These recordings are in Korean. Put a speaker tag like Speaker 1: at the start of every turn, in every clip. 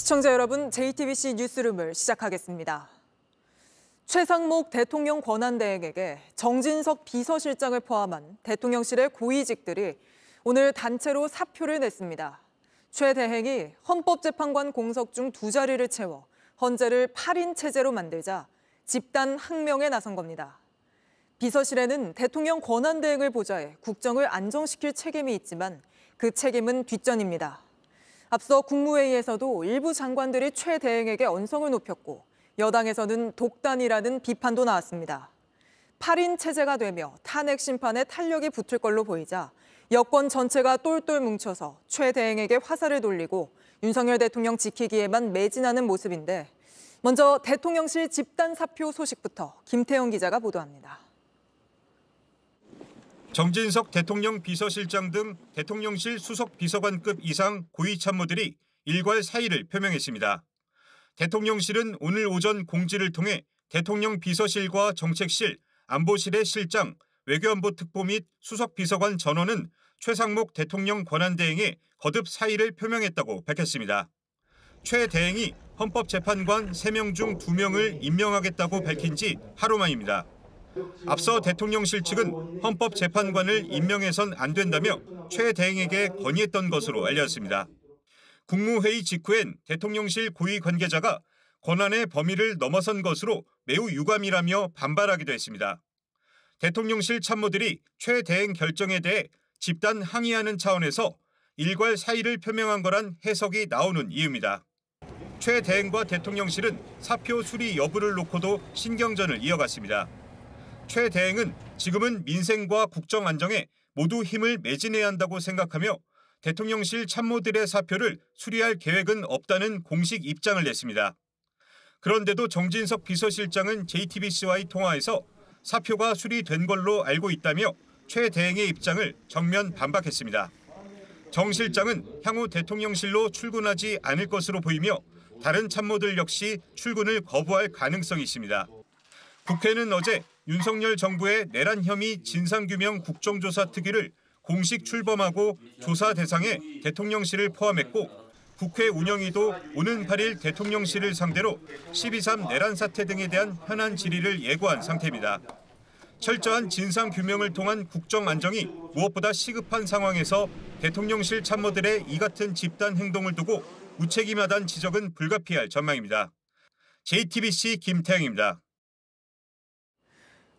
Speaker 1: 시청자 여러분, JTBC 뉴스룸을 시작하겠습니다. 최상목 대통령 권한대행에게 정진석 비서실장을 포함한 대통령실의 고위직들이 오늘 단체로 사표를 냈습니다. 최 대행이 헌법재판관 공석 중 2자리를 채워 헌재를 8인 체제로 만들자 집단 항명에 나선 겁니다. 비서실에는 대통령 권한대행을 보좌해 국정을 안정시킬 책임이 있지만 그 책임은 뒷전입니다. 앞서 국무회의에서도 일부 장관들이 최 대행에게 언성을 높였고 여당에서는 독단이라는 비판도 나왔습니다. 8인 체제가 되며 탄핵 심판에 탄력이 붙을 걸로 보이자 여권 전체가 똘똘 뭉쳐서 최 대행에게 화살을 돌리고 윤석열 대통령 지키기에만 매진하는 모습인데 먼저 대통령실 집단 사표 소식부터 김태형 기자가 보도합니다.
Speaker 2: 정진석 대통령 비서실장 등 대통령실 수석 비서관급 이상 고위 참모들이 일괄 사의를 표명했습니다. 대통령실은 오늘 오전 공지를 통해 대통령 비서실과 정책실, 안보실의 실장, 외교안보 특보 및 수석 비서관 전원은 최상목 대통령 권한대행에 거듭 사의를 표명했다고 밝혔습니다. 최 대행이 헌법재판관 3명 중 2명을 임명하겠다고 밝힌 지 하루 만입니다. 앞서 대통령실 측은 헌법재판관을 임명해선 안 된다며 최 대행에게 건의했던 것으로 알려졌습니다. 국무회의 직후엔 대통령실 고위 관계자가 권한의 범위를 넘어선 것으로 매우 유감이라며 반발하기도 했습니다. 대통령실 참모들이 최 대행 결정에 대해 집단 항의하는 차원에서 일괄 사의를 표명한 거란 해석이 나오는 이유입니다. 최 대행과 대통령실은 사표 수리 여부를 놓고도 신경전을 이어갔습니다. 최 대행은 지금은 민생과 국정 안정에 모두 힘을 매진해야 한다고 생각하며 대통령실 참모들의 사표를 수리할 계획은 없다는 공식 입장을 냈습니다. 그런데도 정진석 비서실장은 JTBC와의 통화에서 사표가 수리된 걸로 알고 있다며 최 대행의 입장을 정면 반박했습니다. 정 실장은 향후 대통령실로 출근하지 않을 것으로 보이며 다른 참모들 역시 출근을 거부할 가능성이 있습니다. 국회는 어제 윤석열 정부의 내란 혐의 진상규명 국정조사 특위를 공식 출범하고 조사 대상에 대통령실을 포함했고 국회 운영위도 오는 8일 대통령실을 상대로 12.3 내란 사태 등에 대한 현안 질의를 예고한 상태입니다. 철저한 진상규명을 통한 국정 안정이 무엇보다 시급한 상황에서 대통령실 참모들의 이 같은 집단 행동을 두고 무책임하다는 지적은 불가피할 전망입니다. JTBC 김태형입니다.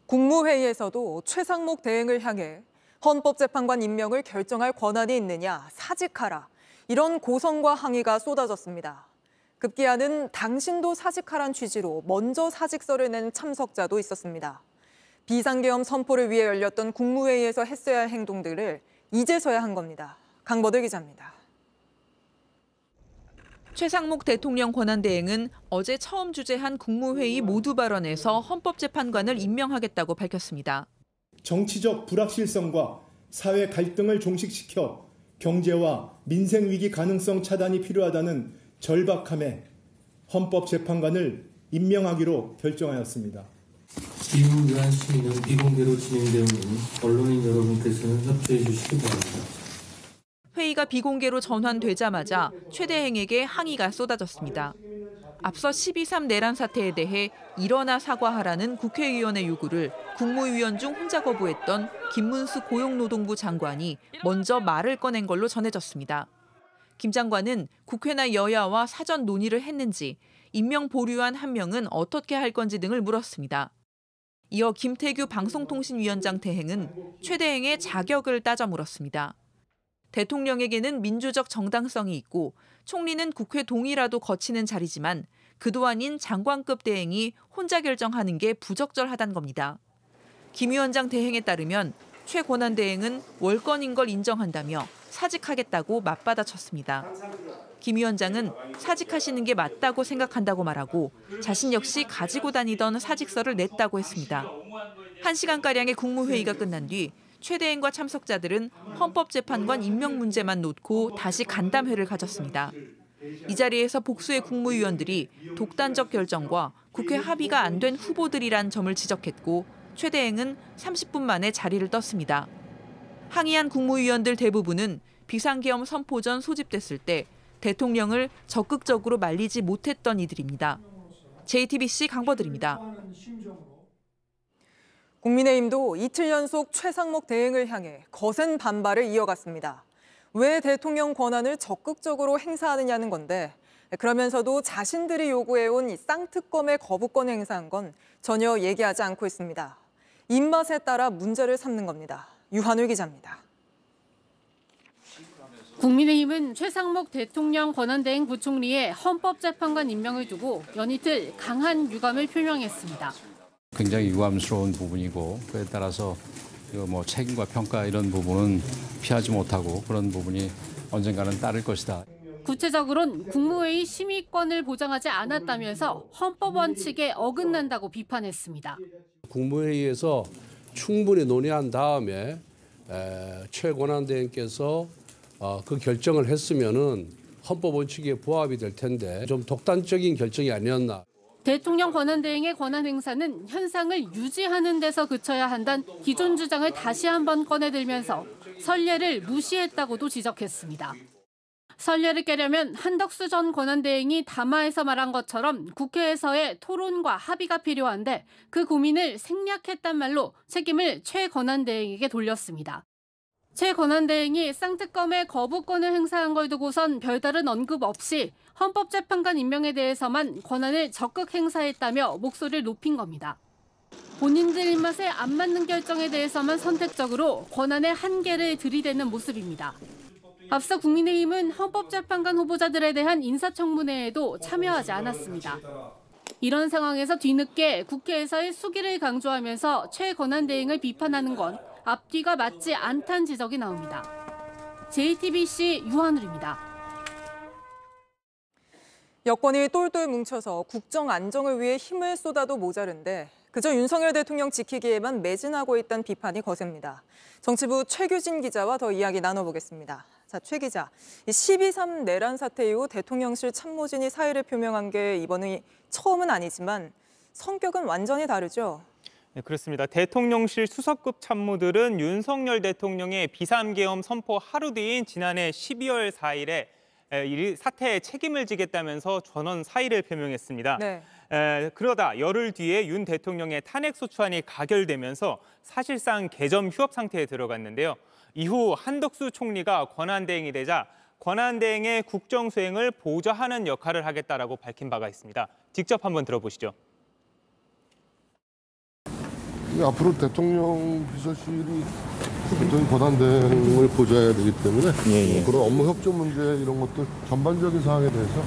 Speaker 1: 국무회의에서도 최상목 대행을 향해 헌법재판관 임명을 결정할 권한이 있느냐, 사직하라. 이런 고성과 항의가 쏟아졌습니다. 급기야는 당신도 사직하란 취지로 먼저 사직서를 낸 참석자도 있었습니다. 비상계엄 선포를 위해 열렸던 국무회의에서 했어야 할 행동들을 이제서야 한 겁니다. 강버들 기자입니다.
Speaker 3: 최상목 대통령 권한대행은 어제 처음 주재한 국무회의 모두 발언에서 헌법재판관을 임명하겠다고 밝혔습니다.
Speaker 4: 정치적 불확실성과 사회 갈등을 종식시켜 경제와 민생 위기 가능성 차단이 필요하다는 절박함에 헌법재판관을 임명하기로 결정하였습니다.
Speaker 5: 이후 유한 심의는 비공개로 진행되오니 언론인 여러분께서는 협조해 주시기 바랍니다.
Speaker 3: 회의가 비공개로 전환되자마자 최 대행에게 항의가 쏟아졌습니다. 앞서 12.3 내란 사태에 대해 일어나 사과하라는 국회의원의 요구를 국무위원 중 혼자 거부했던 김문수 고용노동부 장관이 먼저 말을 꺼낸 걸로 전해졌습니다. 김 장관은 국회나 여야와 사전 논의를 했는지, 임명 보류한 한 명은 어떻게 할 건지 등을 물었습니다. 이어 김태규 방송통신위원장 대행은 최 대행의 자격을 따져 물었습니다. 대통령에게는 민주적 정당성이 있고 총리는 국회 동의라도 거치는 자리지만 그도 아닌 장관급 대행이 혼자 결정하는 게 부적절하다는 겁니다. 김 위원장 대행에 따르면 최 권한대행은 월권인 걸 인정한다며 사직하겠다고 맞받아쳤습니다. 김 위원장은 사직하시는 게 맞다고 생각한다고 말하고 자신 역시 가지고 다니던 사직서를 냈다고 했습니다. 1시간가량의 국무회의가 끝난 뒤 최 대행과 참석자들은 헌법재판관 임명 문제만 놓고 다시 간담회를 가졌습니다. 이 자리에서 복수의 국무위원들이 독단적 결정과 국회 합의가 안 된 후보들이란 점을 지적했고 최 대행은 30분 만에 자리를 떴습니다. 항의한 국무위원들 대부분은 비상계엄 선포 전 소집됐을 때 대통령을 적극적으로 말리지 못했던 이들입니다. JTBC 강버들입니다.
Speaker 1: 국민의힘도 이틀 연속 최상목 대행을 향해 거센 반발을 이어갔습니다. 왜 대통령 권한을 적극적으로 행사하느냐는 건데 그러면서도 자신들이 요구해온 이 쌍특검의 거부권 행사한 건 전혀 얘기하지 않고 있습니다. 입맛에 따라 문제를 삼는 겁니다. 유한울 기자입니다.
Speaker 6: 국민의힘은 최상목 대통령 권한대행 부총리의 헌법재판관 임명을 두고 연이틀 강한 유감을 표명했습니다.
Speaker 7: 굉장히 유감스러운 부분이고 그에 따라서 책임과 평가 이런 부분은 피하지 못하고 그런 부분이 언젠가는 따를 것이다.
Speaker 6: 구체적으로는 국무회의 심의권을 보장하지 않았다면서 헌법 원칙에 어긋난다고 비판했습니다.
Speaker 8: 국무회의에서 충분히 논의한 다음에 최 권한대행께서 그 결정을 했으면은 헌법 원칙에 부합이 될 텐데 좀 독단적인 결정이 아니었나.
Speaker 6: 대통령 권한대행의 권한 행사는 현상을 유지하는 데서 그쳐야 한다는 기존 주장을 다시 한번 꺼내들면서 선례를 무시했다고도 지적했습니다. 선례를 깨려면 한덕수 전 권한대행이 담화에서 말한 것처럼 국회에서의 토론과 합의가 필요한데 그 고민을 생략했단 말로 책임을 최 권한대행에게 돌렸습니다. 최 권한대행이 쌍특검의 거부권을 행사한 걸 두고선 별다른 언급 없이 헌법재판관 임명에 대해서만 권한을 적극 행사했다며 목소리를 높인 겁니다. 본인들 입맛에 안 맞는 결정에 대해서만 선택적으로 권한의 한계를 들이대는 모습입니다. 앞서 국민의힘은 헌법재판관 후보자들에 대한 인사청문회에도 참여하지 않았습니다. 이런 상황에서 뒤늦게 국회에서의 수기를 강조하면서 최 권한대행을 비판하는 건 앞뒤가 맞지 않다는 지적이 나옵니다. JTBC 유한울입니다.
Speaker 1: 여권이 똘똘 뭉쳐서 국정 안정을 위해 힘을 쏟아도 모자른데 그저 윤석열 대통령 지키기에만 매진하고 있다는 비판이 거셉니다. 정치부 최규진 기자와 더 이야기 나눠보겠습니다. 자, 최 기자, 12.3 내란 사태 이후 대통령실 참모진이 사의를 표명한 게 이번이 처음은 아니지만 성격은 완전히 다르죠?
Speaker 9: 네, 그렇습니다. 대통령실 수석급 참모들은 윤석열 대통령의 비상계엄 선포 하루 뒤인 지난해 12월 4일에 이 사태에 책임을 지겠다면서 전원 사의를 표명했습니다.
Speaker 1: 네.
Speaker 9: 그러다 열흘 뒤에 윤 대통령의 탄핵소추안이 가결되면서 사실상 개점 휴업 상태에 들어갔는데요. 이후 한덕수 총리가 권한대행이 되자 권한대행의 국정수행을 보좌하는 역할을 하겠다라고 밝힌 바가 있습니다. 직접 한번 들어보시죠.
Speaker 10: 앞으로 대통령 비서실이 대통령 권한대행을 보좌해야 되기 때문에 그런 업무 협조 문제 이런 것들 전반적인 사항에 대해서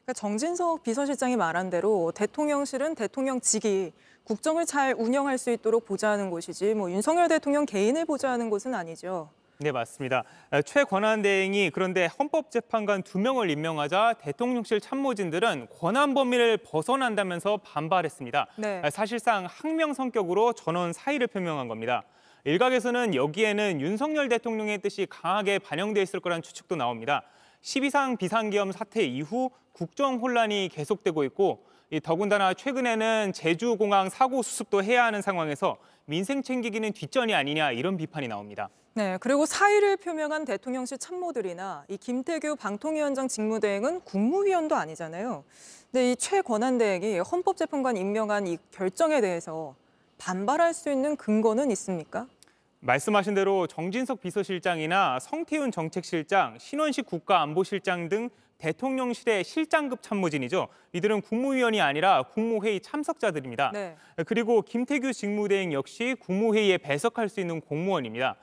Speaker 1: 그러니까 정진석 비서실장이 말한 대로 대통령실은 대통령직이 국정을 잘 운영할 수 있도록 보좌하는 곳이지 윤석열 대통령 개인을 보좌하는 곳은 아니죠.
Speaker 9: 네, 맞습니다. 최 권한대행이 그런데 헌법재판관 2명을 임명하자 대통령실 참모진들은 권한 범위를 벗어난다면서 반발했습니다.
Speaker 1: 네.
Speaker 9: 사실상 항명 성격으로 전원 사의를 표명한 겁니다. 일각에서는 여기에는 윤석열 대통령의 뜻이 강하게 반영돼 있을 거란 추측도 나옵니다. 12.3 비상계엄 사태 이후 국정 혼란이 계속되고 있고 더군다나 최근에는 제주공항 사고 수습도 해야 하는 상황에서 민생 챙기기는 뒷전이 아니냐 이런 비판이 나옵니다.
Speaker 1: 네, 그리고 사의를 표명한 대통령실 참모들이나 이 김태규 방통위원장 직무대행은 국무위원도 아니잖아요. 근데 이 최 권한대행이 헌법재판관 임명한 이 결정에 대해서 반발할 수 있는 근거는 있습니까?
Speaker 9: 말씀하신 대로 정진석 비서실장이나 성태훈 정책실장, 신원식 국가안보실장 등 대통령실의 실장급 참모진이죠. 이들은 국무위원이 아니라 국무회의 참석자들입니다.
Speaker 1: 네.
Speaker 9: 그리고 김태규 직무대행 역시 국무회의에 배석할 수 있는 공무원입니다.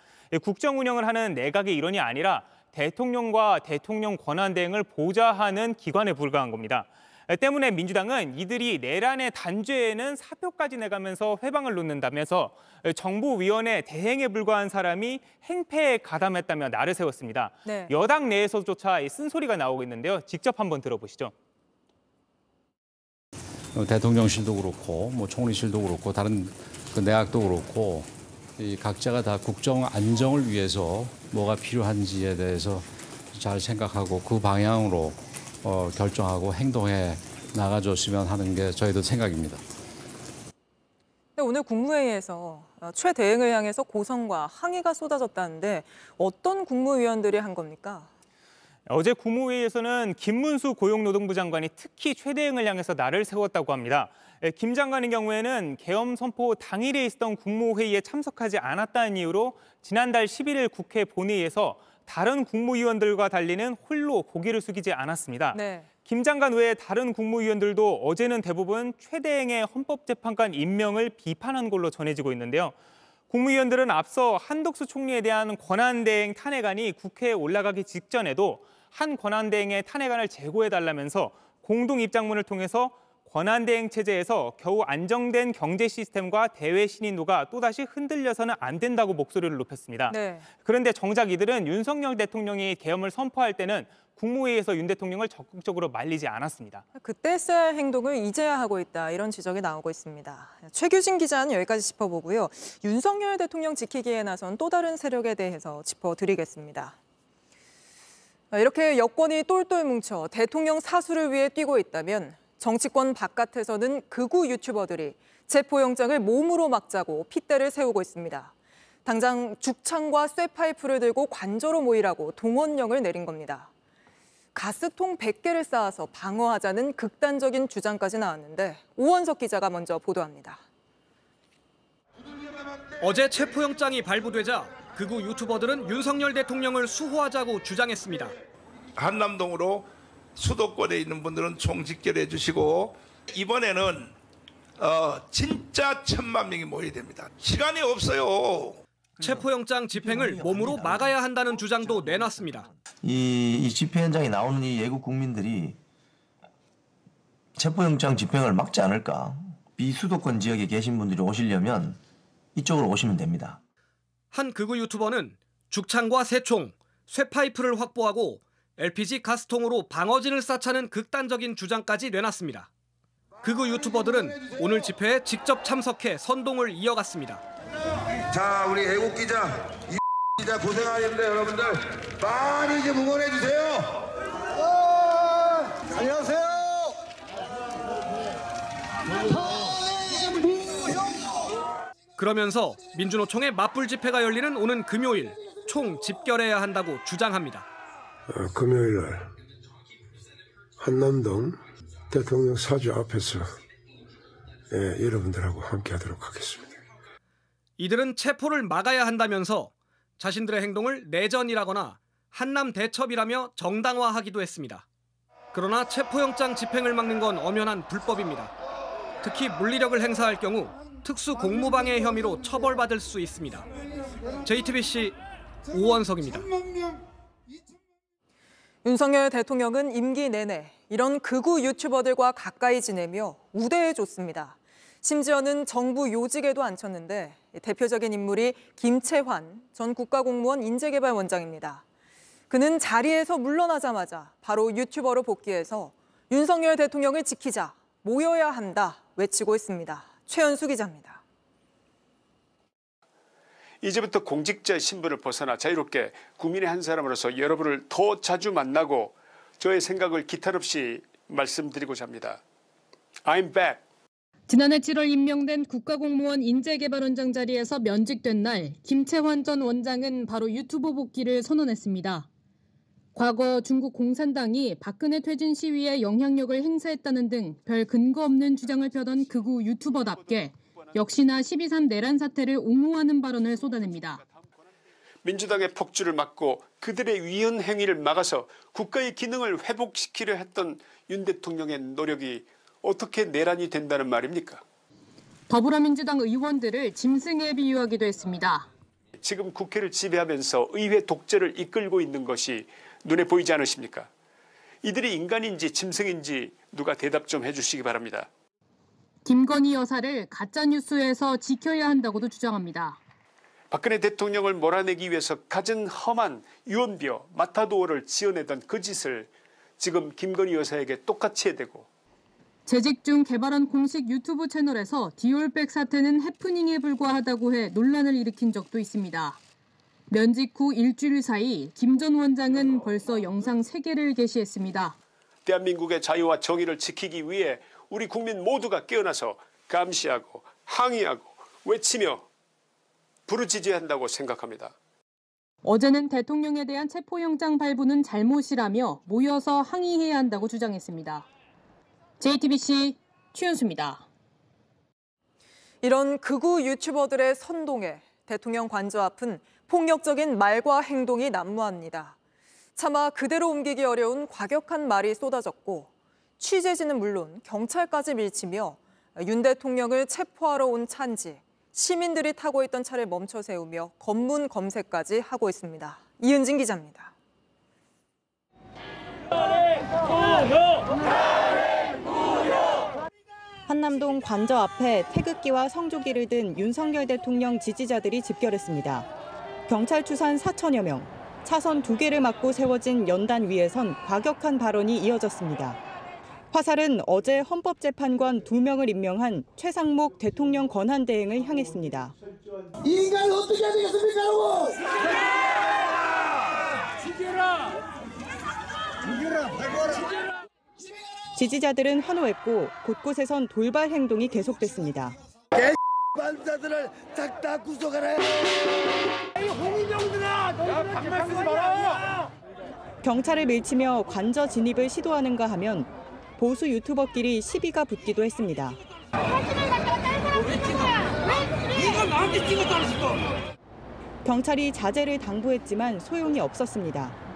Speaker 9: 국정 운영을 하는 내각의 일원이 아니라 대통령과 대통령 권한대행을 보좌하는 기관에 불과한 겁니다. 때문에 민주당은 이들이 내란의 단죄에는 사표까지 내가면서 회방을 놓는다면서 정부위원회 대행에 불과한 사람이 행패에 가담했다며 날을 세웠습니다.
Speaker 1: 네.
Speaker 9: 여당 내에서조차 쓴소리가 나오고 있는데요. 직접 한번 들어보시죠.
Speaker 7: 대통령실도 그렇고 총리실도 그렇고 다른 내각도 그렇고 이 각자가 다 국정 안정을 위해서 뭐가 필요한지에 대해서 잘 생각하고 그 방향으로 결정하고 행동해 나가줬으면 하는 게 저희들 생각입니다.
Speaker 1: 오늘 국무회의에서 최 대행을 향해서 고성과 항의가 쏟아졌다는데 어떤 국무위원들이 한 겁니까?
Speaker 9: 어제 국무회의에서는 김문수 고용노동부 장관이 특히 최 대행을 향해서 날을 세웠다고 합니다. 김 장관의 경우에는 계엄 선포 당일에 있었던 국무회의에 참석하지 않았다는 이유로 지난달 11일 국회 본회의에서 다른 국무위원들과 달리는 홀로 고개를 숙이지 않았습니다.
Speaker 1: 네.
Speaker 9: 김 장관 외에 다른 국무위원들도 어제는 대부분 최 대행의 헌법재판관 임명을 비판한 걸로 전해지고 있는데요. 국무위원들은 앞서 한덕수 총리에 대한 권한대행 탄핵안이 국회에 올라가기 직전에도 한 권한대행의 탄핵안을 제고해달라면서 공동 입장문을 통해서 권한대행 체제에서 겨우 안정된 경제 시스템과 대외 신인도가 또다시 흔들려서는 안 된다고 목소리를 높였습니다.
Speaker 1: 네.
Speaker 9: 그런데 정작 이들은 윤석열 대통령이 계엄을 선포할 때는 국무회의에서 윤 대통령을 적극적으로 말리지 않았습니다.
Speaker 1: 그때 했어야 할 행동을 이제야 하고 있다, 이런 지적이 나오고 있습니다. 최규진 기자는 여기까지 짚어보고요. 윤석열 대통령 지키기에 나선 또 다른 세력에 대해서 짚어드리겠습니다. 이렇게 여권이 똘똘 뭉쳐 대통령 사수를 위해 뛰고 있다면 정치권 바깥에서는 극우 유튜버들이 체포영장을 몸으로 막자고 핏대를 세우고 있습니다. 당장 죽창과 쇠파이프를 들고 관저로 모이라고 동원령을 내린 겁니다. 가스통 100개를 쌓아서 방어하자는 극단적인 주장까지 나왔는데 오원석 기자가 먼저 보도합니다.
Speaker 11: 어제 체포영장이 발부되자 극우 유튜버들은 윤석열 대통령을 수호하자고 주장했습니다.
Speaker 12: 한남동으로 수도권에 있는 분들은 총집결해 주시고 이번에는 진짜 1000만 명이 모여야 됩니다. 시간이 없어요.
Speaker 11: 체포영장 집행을 몸으로 막아야 한다는 주장도 내놨습니다.
Speaker 13: 이 집회 현장에 나오는 이 애국 국민들이 체포영장 집행을 막지 않을까? 비수도권 지역에 계신 분들이 오시려면 이쪽으로 오시면 됩니다.
Speaker 11: 한 극우 유튜버는 죽창과 새총, 쇠파이프를 확보하고 LPG 가스통으로 방어진을 쌓자는 극단적인 주장까지 내놨습니다. 극우 유튜버들은 오늘 집회에 직접 참석해 선동을 이어갔습니다.
Speaker 14: 자, 우리 애국 기자, 이 기자 고생하는데 여러분들 많이 좀 응원해 주세요. 안녕하세요.
Speaker 11: 그러면서 민주노총의 맞불 집회가 열리는 오는 금요일 총 집결해야 한다고 주장합니다.
Speaker 15: 금요일 날 한남동 대통령 사주 앞에서 여러분들하고 함께하도록 하겠습니다.
Speaker 11: 이들은 체포를 막아야 한다면서 자신들의 행동을 내전이라거나 한남 대첩이라며 정당화하기도 했습니다. 그러나 체포영장 집행을 막는 건 엄연한 불법입니다. 특히 물리력을 행사할 경우 특수 공무방해 혐의로 처벌받을 수 있습니다. JTBC 오원석입니다.
Speaker 1: 윤석열 대통령은 임기 내내 이런 극우 유튜버들과 가까이 지내며 우대해줬습니다. 심지어는 정부 요직에도 앉혔는데 대표적인 인물이 김채환 전 국가공무원 인재개발원장입니다. 그는 자리에서 물러나자마자 바로 유튜버로 복귀해서 윤석열 대통령을 지키자, 모여야 한다 외치고 있습니다. 최연수 기자입니다.
Speaker 16: 이제부터 공직자 신분을 벗어나 자유롭게 국민의 한 사람으로서 여러분을 더 자주 만나고 저의 생각을 기탄 없이 말씀드리고자 합니다. I'm back.
Speaker 17: 지난해 7월 임명된 국가공무원 인재개발원장 자리에서 면직된 날 김채환 전 원장은 바로 유튜버 복귀를 선언했습니다. 과거 중국 공산당이 박근혜 퇴진 시위에 영향력을 행사했다는 등 별 근거 없는 주장을 펴던 극우 유튜버답게 역시나 12.3 내란 사태를 옹호하는 발언을 쏟아냅니다.
Speaker 16: 민주당의 폭주를 막고 그들의 위헌 행위를 막아서 국가의 기능을 회복시키려 했던 윤 대통령의 노력이 어떻게 내란이 된다는 말입니까?
Speaker 17: 더불어민주당 의원들을 짐승에 비유하기도 했습니다.
Speaker 16: 지금 국회를 지배하면서 의회 독재를 이끌고 있는 것이 눈에 보이지 않으십니까? 이들이 인간인지 짐승인지 누가 대답 좀 해주시기 바랍니다.
Speaker 17: 김건희 여사를 가짜뉴스에서 지켜야 한다고도 주장합니다.
Speaker 16: 박근혜 대통령을 몰아내기 위해서 갖은 험한 유언비어 마타도어를 지어내던 그 짓을 지금 김건희 여사에게 똑같이 해대고
Speaker 17: 재직 중 개발한 공식 유튜브 채널에서 디올백 사태는 해프닝에 불과하다고 해 논란을 일으킨 적도 있습니다. 면직 후 일주일 사이 김 전 원장은 벌써 영상 3개를 게시했습니다.
Speaker 16: 대한민국의 자유와 정의를 지키기 위해 우리 국민 모두가 깨어나서 감시하고 항의하고 외치며 부르짖어야 한다고 생각합니다.
Speaker 17: 어제는 대통령에 대한 체포영장 발부는 잘못이라며 모여서 항의해야 한다고 주장했습니다. JTBC 최윤수입니다.
Speaker 1: 이런 극우 유튜버들의 선동에 대통령 관저 앞은 폭력적인 말과 행동이 난무합니다. 차마 그대로 옮기기 어려운 과격한 말이 쏟아졌고 취재진은 물론 경찰까지 밀치며 윤 대통령을 체포하러 온 차인지 시민들이 타고 있던 차를 멈춰 세우며 검문 검색까지 하고 있습니다. 이은진 기자입니다.
Speaker 18: 한남동 관저 앞에 태극기와 성조기를 든 윤석열 대통령 지지자들이 집결했습니다. 경찰 추산 4천여 명, 차선 2개를 막고 세워진 연단 위에선 과격한 발언이 이어졌습니다. 화살은 어제 헌법재판관 2명을 임명한 최상목 대통령 권한대행을 향했습니다.
Speaker 14: 이 인간을 어떻게 해야 되겠습니까, 여러분? 죽여라!
Speaker 18: 지지자들은 환호했고 곳곳에선 돌발 행동이 계속됐습니다.
Speaker 14: 반사들을 싹 다 구속하라! 이 홍위병들아! 반말 쓰지 마라!
Speaker 18: 경찰을 밀치며 관저 진입을 시도하는가 하면 보수 유튜버끼리 시비가 붙기도 했습니다.
Speaker 14: 이걸 나한테 찍었다는 식으로!
Speaker 18: 경찰이 자제를 당부했지만 소용이 없었습니다.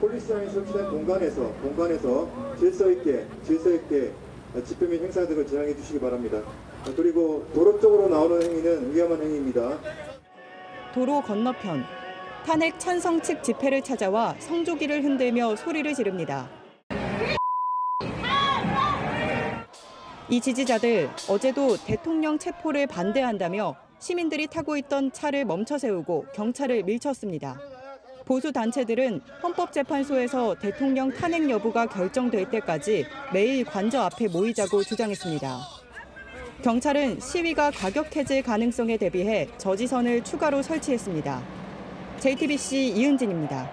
Speaker 19: 폴리스라인이 설치된 공간에서 질서 있게 집회 및 행사 등을 진행해 주시기 바랍니다. 그리고 도로 쪽으로 나오는 행위는 위험한 행위입니다.
Speaker 18: 도로 건너편, 탄핵 찬성 측 집회를 찾아와 성조기를 흔들며 소리를 지릅니다. 이 지지자들 어제도 대통령 체포를 반대한다며 시민들이 타고 있던 차를 멈춰 세우고 경찰을 밀쳤습니다. 보수 단체들은 헌법재판소에서 대통령 탄핵 여부가 결정될 때까지 매일 관저 앞에 모이자고 주장했습니다. 경찰은 시위가 과격해질 가능성에 대비해 저지선을 추가로 설치했습니다. JTBC 이은진입니다.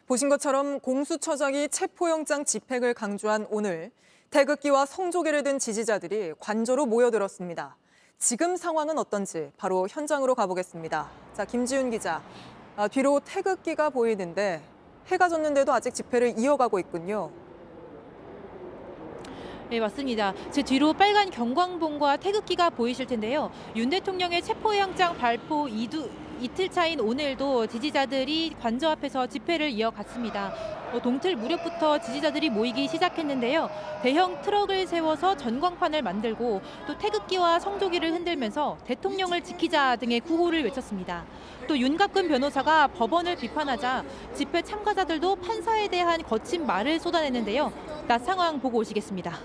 Speaker 1: 보신 것처럼 공수처장이 체포영장 집행을 강조한 오늘 태극기와 성조기를 든 지지자들이 관저로 모여들었습니다. 지금 상황은 어떤지 바로 현장으로 가보겠습니다. 자, 김지훈 기자. 뒤로 태극기가 보이는데 해가 졌는데도 아직 집회를 이어가고 있군요.
Speaker 20: 네, 맞습니다. 제 뒤로 빨간 경광봉과 태극기가 보이실 텐데요. 윤 대통령의 체포영장 발포 이틀 차인 오늘도 지지자들이 관저 앞에서 집회를 이어갔습니다. 동틀 무렵부터 지지자들이 모이기 시작했는데요. 대형 트럭을 세워서 전광판을 만들고 또 태극기와 성조기를 흔들면서 대통령을 지키자 등의 구호를 외쳤습니다. 또 윤갑근 변호사가 법원을 비판하자 집회 참가자들도 판사에 대한 거친 말을 쏟아냈는데요. 낮 상황 보고 오시겠습니다.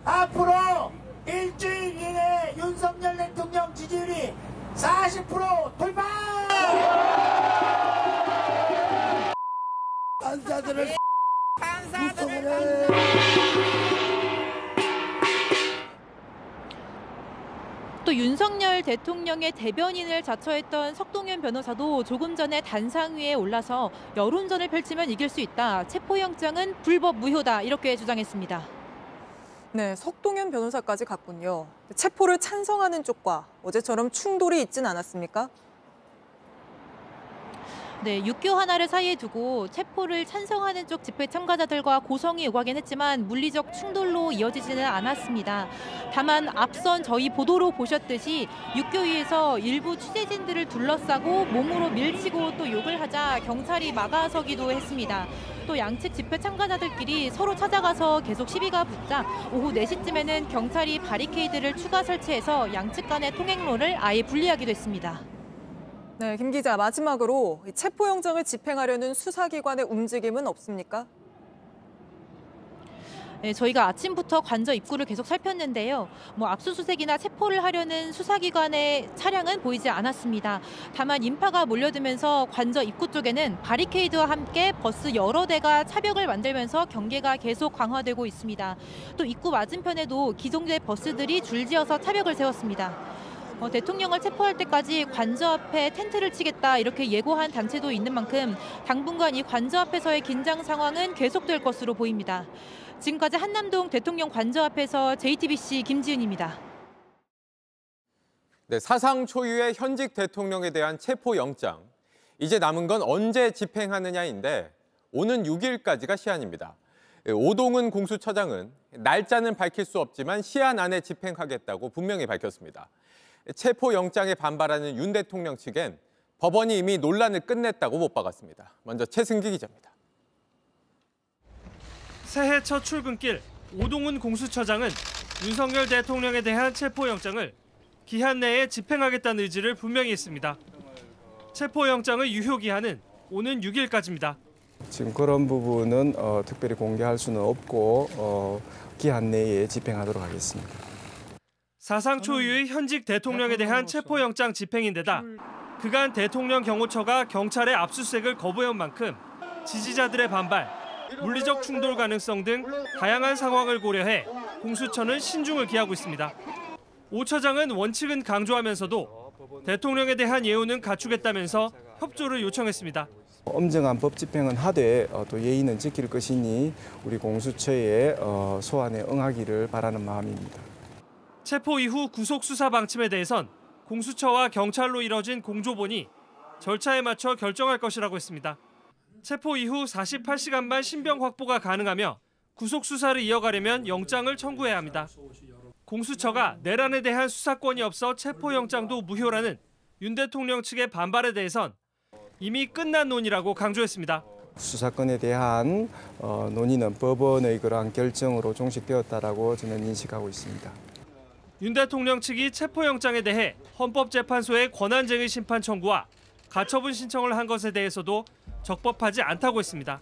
Speaker 14: 앞으로 일주일 이내 윤석열 대통령 지지율이 40% 돌파! 판사들을 구속을
Speaker 20: 또 윤석열 대통령의 대변인을 자처했던 석동현 변호사도 조금 전에 단상 위에 올라서 여론전을 펼치면 이길 수 있다. 체포영장은 불법 무효다. 이렇게 주장했습니다.
Speaker 1: 네, 석동현 변호사까지 갔군요. 체포를 찬성하는 쪽과 어제처럼 충돌이 있진 않았습니까?
Speaker 20: 네, 육교 하나를 사이에 두고 체포를 찬성하는 쪽 집회 참가자들과 고성이 오가긴 했지만 물리적 충돌로 이어지지는 않았습니다. 다만 앞선 저희 보도로 보셨듯이 육교 위에서 일부 취재진들을 둘러싸고 몸으로 밀치고 또 욕을 하자 경찰이 막아서기도 했습니다. 또 양측 집회 참가자들끼리 서로 찾아가서 계속 시비가 붙자 오후 4시쯤에는 경찰이 바리케이드를 추가 설치해서 양측 간의 통행로를 아예 분리하기도 했습니다.
Speaker 1: 네, 김 기자, 마지막으로 체포영장을 집행하려는 수사기관의 움직임은 없습니까?
Speaker 20: 네, 저희가 아침부터 관저 입구를 계속 살폈는데요. 압수수색이나 체포를 하려는 수사기관의 차량은 보이지 않았습니다. 다만 인파가 몰려들면서 관저 입구 쪽에는 바리케이드와 함께 버스 여러 대가 차벽을 만들면서 경계가 계속 강화되고 있습니다. 또 입구 맞은편에도 기존의 버스들이 줄지어서 차벽을 세웠습니다. 대통령을 체포할 때까지 관저 앞에 텐트를 치겠다 이렇게 예고한 단체도 있는 만큼 당분간 이 관저 앞에서의 긴장 상황은 계속될 것으로 보입니다. 지금까지 한남동 대통령 관저 앞에서 JTBC 김지은입니다.
Speaker 21: 네, 사상 초유의 현직 대통령에 대한 체포영장. 이제 남은 건 언제 집행하느냐인데 오는 6일까지가 시한입니다. 오동은 공수처장은 날짜는 밝힐 수 없지만 시한 안에 집행하겠다고 분명히 밝혔습니다. 체포영장에 반발하는 윤 대통령 측엔 법원이 이미 논란을 끝냈다고 못 박았습니다. 먼저 최승기 기자입니다.
Speaker 22: 새해 첫 출근길, 오동은 공수처장은 윤석열 대통령에 대한 체포영장을 기한 내에 집행하겠다는 의지를 분명히 했습니다. 체포영장의 유효기한은 오는 6일까지입니다.
Speaker 23: 지금 그런 부분은 특별히 공개할 수는 없고 기한 내에 집행하도록 하겠습니다.
Speaker 22: 사상 초유의 현직 대통령에 대한 체포영장 집행인데다 그간 대통령 경호처가 경찰의 압수수색을 거부해온 만큼 지지자들의 반발, 물리적 충돌 가능성 등 다양한 상황을 고려해 공수처는 신중을 기하고 있습니다. 오 처장은 원칙은 강조하면서도 대통령에 대한 예우는 갖추겠다면서 협조를 요청했습니다.
Speaker 23: 엄정한 법 집행은 하되 또 예의는 지킬 것이니 우리 공수처의 소환에 응하기를 바라는 마음입니다.
Speaker 22: 체포 이후 구속 수사 방침에 대해선 공수처와 경찰로 이뤄진 공조본이 절차에 맞춰 결정할 것이라고 했습니다. 체포 이후 48시간만 신병 확보가 가능하며 구속 수사를 이어가려면 영장을 청구해야 합니다. 공수처가 내란에 대한 수사권이 없어 체포영장도 무효라는 윤 대통령 측의 반발에 대해선 이미 끝난 논의라고 강조했습니다.
Speaker 23: 수사권에 대한 논의는 법원의 그러한 결정으로 종식되었다라고 저는 인식하고 있습니다.
Speaker 22: 윤 대통령 측이 체포영장에 대해 헌법재판소에 권한쟁의 심판 청구와 가처분 신청을 한 것에 대해서도 적법하지 않다고 했습니다.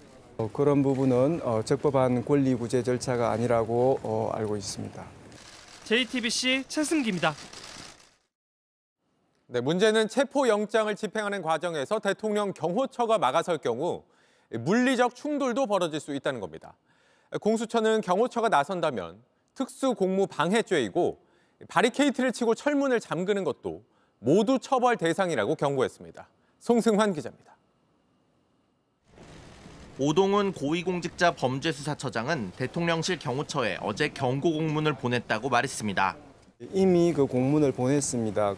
Speaker 23: 그런 부분은 적법한 권리구제 절차가 아니라고 알고 있습니다.
Speaker 22: JTBC 최승기입니다.
Speaker 21: 네, 문제는 체포영장을 집행하는 과정에서 대통령 경호처가 막아설 경우 물리적 충돌도 벌어질 수 있다는 겁니다. 공수처는 경호처가 나선다면 특수공무방해죄이고 바리케이트를 치고 철문을 잠그는 것도 모두 처벌 대상이라고 경고했습니다. 송승환 기자입니다.
Speaker 24: 오동은 고위공직자 범죄수사처장은 대통령실 경호처에 어제 경고 공문을 보냈다고 말했습니다.
Speaker 23: 이미 그 공문을 보냈습니다.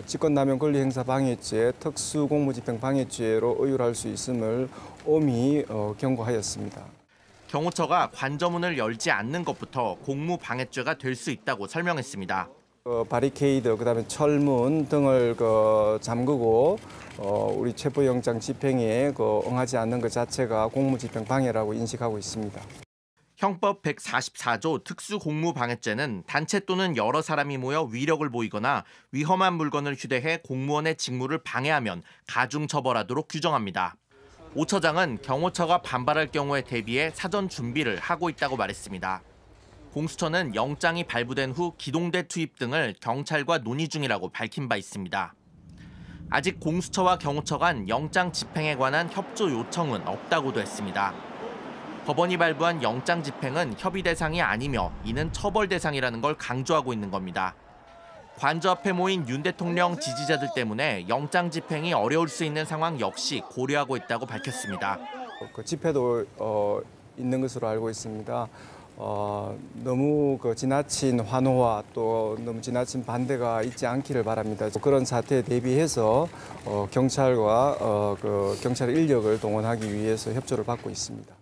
Speaker 23: 직권남용 권리행사 방해죄, 특수공무집행 방해죄로 의율할 수 있음을 엄히 경고하였습니다.
Speaker 24: 경호처가 관저문을 열지 않는 것부터 공무방해죄가 될 수 있다고 설명했습니다.
Speaker 23: 바리케이드, 그다음에 철문 등을 잠그고 우리 체포영장 집행에 응하지 않는 것 자체가 공무집행 방해라고 인식하고 있습니다.
Speaker 24: 형법 144조 특수공무방해죄는 단체 또는 여러 사람이 모여 위력을 보이거나 위험한 물건을 휴대해 공무원의 직무를 방해하면 가중처벌하도록 규정합니다. 오 처장은 경호처가 반발할 경우에 대비해 사전 준비를 하고 있다고 말했습니다. 공수처는 영장이 발부된 후 기동대 투입 등을 경찰과 논의 중이라고 밝힌 바 있습니다. 아직 공수처와 경호처 간 영장 집행에 관한 협조 요청은 없다고도 했습니다. 법원이 발부한 영장 집행은 협의 대상이 아니며 이는 처벌 대상이라는 걸 강조하고 있는 겁니다. 관저 앞에 모인 윤 대통령 지지자들 때문에 영장 집행이 어려울 수 있는 상황 역시 고려하고 있다고 밝혔습니다.
Speaker 23: 집회도 있는 것으로 알고 있습니다. 너무 지나친 환호와 또 너무 지나친 반대가 있지 않기를 바랍니다. 그런 사태에 대비해서 경찰과 경찰 인력을 동원하기 위해서 협조를 받고 있습니다.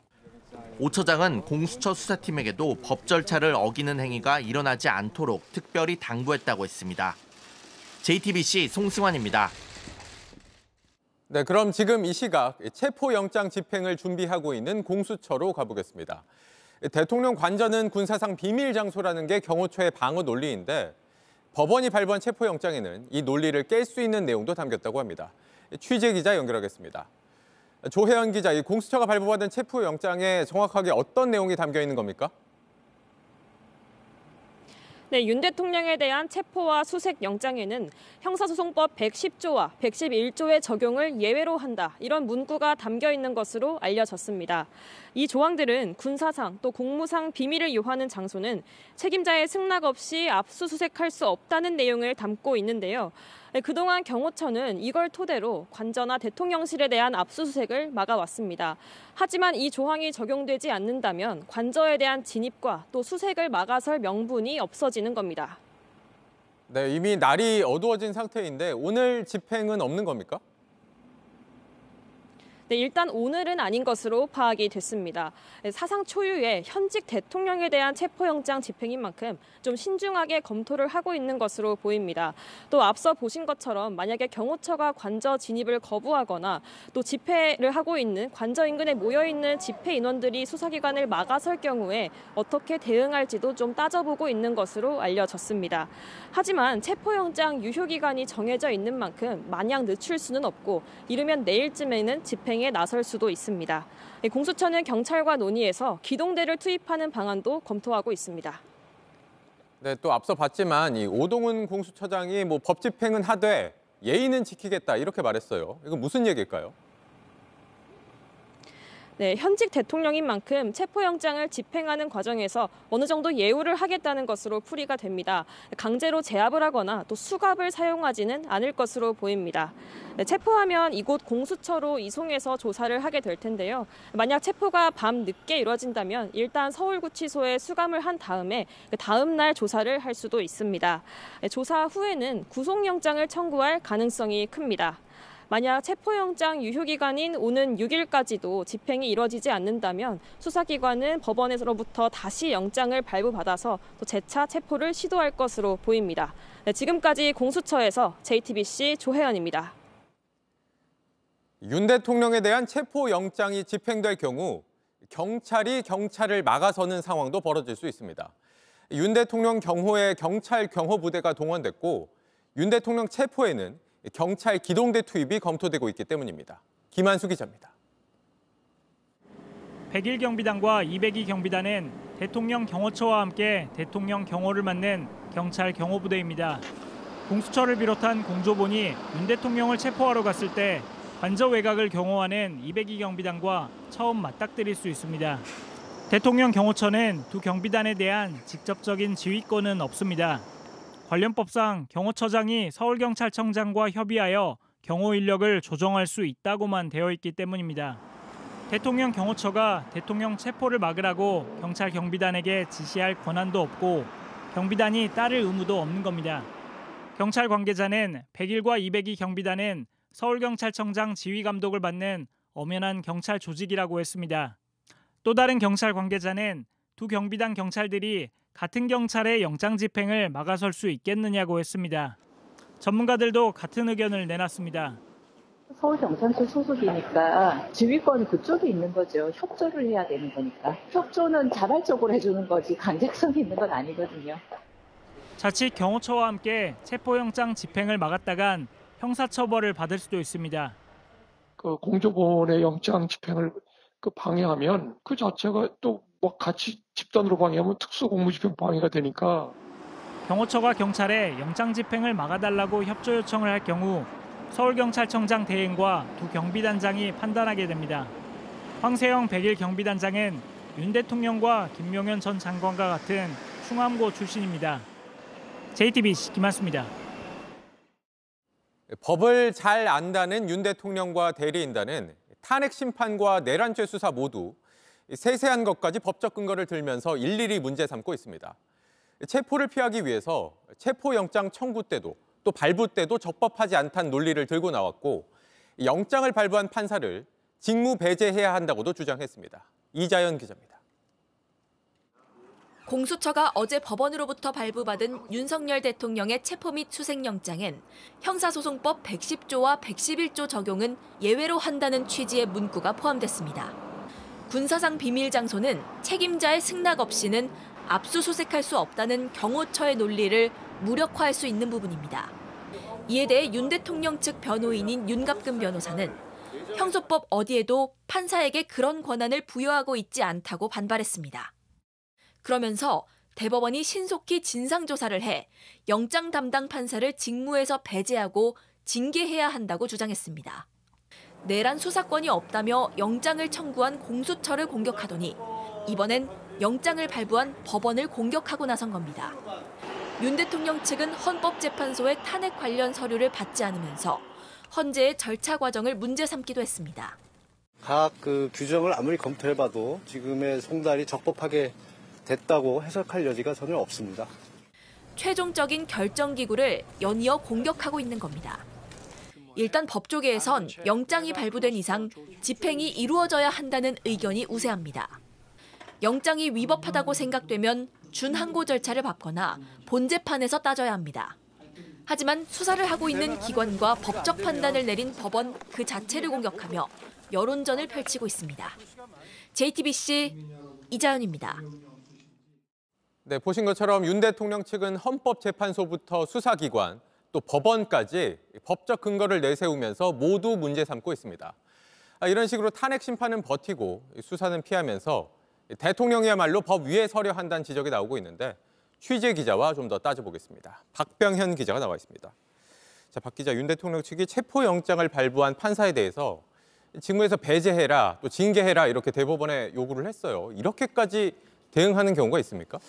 Speaker 24: 오 처장은 공수처 수사팀에게도 법 절차를 어기는 행위가 일어나지 않도록 특별히 당부했다고 했습니다. JTBC 송승환입니다.
Speaker 21: 네, 그럼 지금 이 시각 체포영장 집행을 준비하고 있는 공수처로 가보겠습니다. 대통령 관저는 군사상 비밀 장소라는 게 경호처의 방어 논리인데 법원이 발부한 체포영장에는 이 논리를 깰 수 있는 내용도 담겼다고 합니다. 취재 기자 연결하겠습니다. 조혜연 기자, 이 공수처가 발부받은 체포영장에 정확하게 어떤 내용이 담겨 있는 겁니까?
Speaker 2: 네, 윤 대통령에 대한 체포와 수색 영장에는 형사소송법 110조와 111조의 적용을 예외로 한다. 이런 문구가 담겨 있는 것으로 알려졌습니다. 이 조항들은 군사상 또 공무상 비밀을 요하는 장소는 책임자의 승낙 없이 압수수색할 수 없다는 내용을 담고 있는데요. 그동안 경호처는 이걸 토대로 관저나 대통령실에 대한 압수수색을 막아왔습니다. 하지만 이 조항이 적용되지 않는다면 관저에 대한 진입과 또 수색을 막아설 명분이 없어지는 겁니다.
Speaker 21: 네, 이미 날이 어두워진 상태인데 오늘 집행은 없는 겁니까?
Speaker 2: 네, 일단 오늘은 아닌 것으로 파악이 됐습니다. 사상 초유의 현직 대통령에 대한 체포영장 집행인 만큼 좀 신중하게 검토를 하고 있는 것으로 보입니다. 또 앞서 보신 것처럼 만약에 경호처가 관저 진입을 거부하거나 또 집회를 하고 있는 관저 인근에 모여있는 집회 인원들이 수사기관을 막아설 경우에 어떻게 대응할지도 좀 따져보고 있는 것으로 알려졌습니다. 하지만 체포영장 유효기간이 정해져 있는 만큼 마냥 늦출 수는 없고 이르면 내일쯤에는 집행에 나설 수도 있습니다. 공수처는 경찰과 논의해서 기동대를 투입하는 방안도 검토하고 있습니다.
Speaker 21: 네, 또 앞서 봤지만 이 오동훈 공수처장이 법 집행은 하되 예의는 지키겠다 이렇게 말했어요. 이건 무슨 얘기일까요?
Speaker 2: 네, 현직 대통령인 만큼 체포영장을 집행하는 과정에서 어느 정도 예우를 하겠다는 것으로 풀이가 됩니다. 강제로 제압을 하거나 또 수갑을 사용하지는 않을 것으로 보입니다. 네, 체포하면 이곳 공수처로 이송해서 조사를 하게 될 텐데요. 만약 체포가 밤 늦게 이루어진다면 일단 서울구치소에 수감을 한 다음에 다음 날 조사를 할 수도 있습니다. 네, 조사 후에는 구속영장을 청구할 가능성이 큽니다. 만약 체포영장 유효기간인 오는 6일까지도 집행이 이뤄지지 않는다면 수사기관은 법원에서부터 다시 영장을 발부받아서 또 재차 체포를 시도할 것으로 보입니다. 네, 지금까지 공수처에서 JTBC 조혜연입니다.
Speaker 21: 윤 대통령에 대한 체포영장이 집행될 경우 경찰이 경찰을 막아서는 상황도 벌어질 수 있습니다. 윤 대통령 경호에 경찰 경호부대가 동원됐고 윤 대통령 체포에는 경찰 기동대 투입이 검토되고 있기 때문입니다. 김한수 기자입니다.
Speaker 22: 101 경비단과 202 경비단은 대통령 경호처와 함께 대통령 경호를 맡는 경찰 경호부대입니다. 공수처를 비롯한 공조본이 윤 대통령을 체포하러 갔을 때 관저 외곽을 경호하는 202 경비단과 처음 맞닥뜨릴 수 있습니다. 대통령 경호처는 두 경비단에 대한 직접적인 지휘권은 없습니다. 관련법상 경호처장이 서울경찰청장과 협의하여 경호 인력을 조정할 수 있다고만 되어 있기 때문입니다. 대통령 경호처가 대통령 체포를 막으라고 경찰 경비단에게 지시할 권한도 없고 경비단이 따를 의무도 없는 겁니다. 경찰 관계자는 101과 202 경비단은 서울경찰청장 지휘 감독을 받는 엄연한 경찰 조직이라고 했습니다. 또 다른 경찰 관계자는 두 경비단 경찰들이 같은 경찰의 영장 집행을 막아설 수 있겠느냐고 했습니다. 전문가들도 같은 의견을 내놨습니다.
Speaker 3: 서울경찰서 소속이니까 지휘권은 그쪽에 있는 거죠. 협조를 해야 되는 거니까. 협조는 자발적으로 해주는 거지 강제성이 있는 건 아니거든요.
Speaker 22: 자칫 경호처와 함께 체포영장 집행을 막았다간 형사처벌을 받을 수도 있습니다.
Speaker 4: 공조본의 영장 집행을 방해하면 그 자체가 또 같이 집단으로 방해하면 특수공무집행 방해가 되니까.
Speaker 22: 경호처가 경찰에 영장 집행을 막아달라고 협조 요청을 할 경우 서울경찰청장 대행과 두 경비단장이 판단하게 됩니다. 황세영 101 경비단장은 윤 대통령과 김용현 전 장관과 같은 충암고 출신입니다. JTBC 김한수입니다.
Speaker 21: 법을 잘 안다는 윤 대통령과 대리인단은 탄핵 심판과 내란죄 수사 모두 세세한 것까지 법적 근거를 들면서 일일이 문제 삼고 있습니다. 체포를 피하기 위해서 체포영장 청구 때도 또 발부 때도 적법하지 않다는 논리를 들고 나왔고 영장을 발부한 판사를 직무 배제해야 한다고도 주장했습니다. 이자연 기자입니다.
Speaker 5: 공수처가 어제 법원으로부터 발부받은 윤석열 대통령의 체포 및 수색영장엔 형사소송법 110조와 111조 적용은 예외로 한다는 취지의 문구가 포함됐습니다. 군사상 비밀 장소는 책임자의 승낙 없이는 압수수색할 수 없다는 경호처의 논리를 무력화할 수 있는 부분입니다. 이에 대해 윤 대통령 측 변호인인 윤갑근 변호사는 형소법 어디에도 판사에게 그런 권한을 부여하고 있지 않다고 반발했습니다. 그러면서 대법원이 신속히 진상조사를 해 영장 담당 판사를 직무에서 배제하고 징계해야 한다고 주장했습니다. 내란 수사권이 없다며 영장을 청구한 공수처를 공격하더니 이번엔 영장을 발부한 법원을 공격하고 나선 겁니다. 윤 대통령 측은 헌법재판소의 탄핵 관련 서류를 받지 않으면서 헌재의 절차 과정을 문제 삼기도 했습니다.
Speaker 6: 각 규정을 아무리 검토해봐도 지금의 송달이 적법하게 됐다고 해석할 여지가 전혀 없습니다.
Speaker 5: 최종적인 결정기구를 연이어 공격하고 있는 겁니다. 일단 법조계에선 영장이 발부된 이상 집행이 이루어져야 한다는 의견이 우세합니다. 영장이 위법하다고 생각되면 준항고 절차를 밟거나 본재판에서 따져야 합니다. 하지만 수사를 하고 있는 기관과 법적 판단을 내린 법원 그 자체를 공격하며 여론전을 펼치고 있습니다. JTBC 이자연입니다.
Speaker 21: 네, 보신 것처럼 윤 대통령 측은 헌법재판소부터 수사기관, 또 법원까지 법적 근거를 내세우면서 모두 문제 삼고 있습니다. 이런 식으로 탄핵 심판은 버티고 수사는 피하면서 대통령이야말로 법 위에 서려 한다는 지적이 나오고 있는데 취재 기자와 좀 더 따져보겠습니다. 박병현 기자가 나와 있습니다. 자, 박 기자, 윤 대통령 측이 체포영장을 발부한 판사에 대해서 직무에서 배제해라, 또 징계해라 이렇게 대법원에 요구를 했어요. 이렇게까지 대응하는 경우가 있습니까?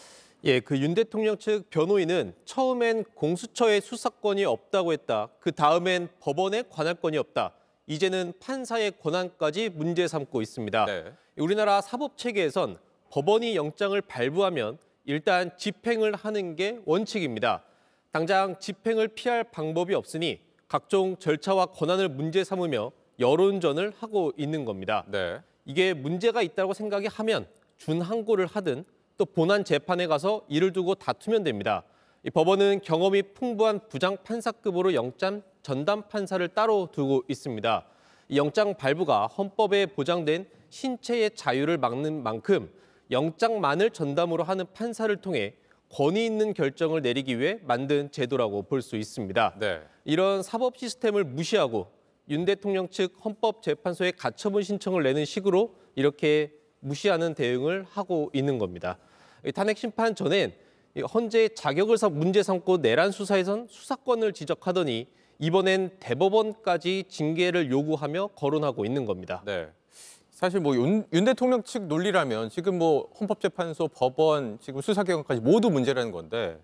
Speaker 7: 예, 그 윤 대통령 측 변호인은 처음엔 공수처의 수사권이 없다고 했다. 그 다음엔 법원의 관할권이 없다. 이제는 판사의 권한까지 문제 삼고 있습니다.
Speaker 21: 네.
Speaker 7: 우리나라 사법체계에선 법원이 영장을 발부하면 일단 집행을 하는 게 원칙입니다. 당장 집행을 피할 방법이 없으니 각종 절차와 권한을 문제 삼으며 여론전을 하고 있는 겁니다.
Speaker 21: 네.
Speaker 7: 이게 문제가 있다고 생각이 하면 준항고를 하든 또 본안 재판에 가서 이를 두고 다투면 됩니다. 이 법원은 경험이 풍부한 부장 판사급으로 영장 전담 판사를 따로 두고 있습니다. 이 영장 발부가 헌법에 보장된 신체의 자유를 막는 만큼 영장만을 전담으로 하는 판사를 통해 권위 있는 결정을 내리기 위해 만든 제도라고 볼 수 있습니다.
Speaker 21: 네.
Speaker 7: 이런 사법 시스템을 무시하고 윤 대통령 측 헌법재판소에 가처분 신청을 내는 식으로 이렇게 무시하는 대응을 하고 있는 겁니다. 탄핵 심판 전엔 헌재의 자격을 문제 삼고 내란 수사에선 수사권을 지적하더니 이번엔 대법원까지 징계를 요구하며 거론하고 있는 겁니다.
Speaker 21: 네. 사실 윤 대통령 측 논리라면 지금 헌법재판소, 법원, 지금 수사기관까지 모두 문제라는 건데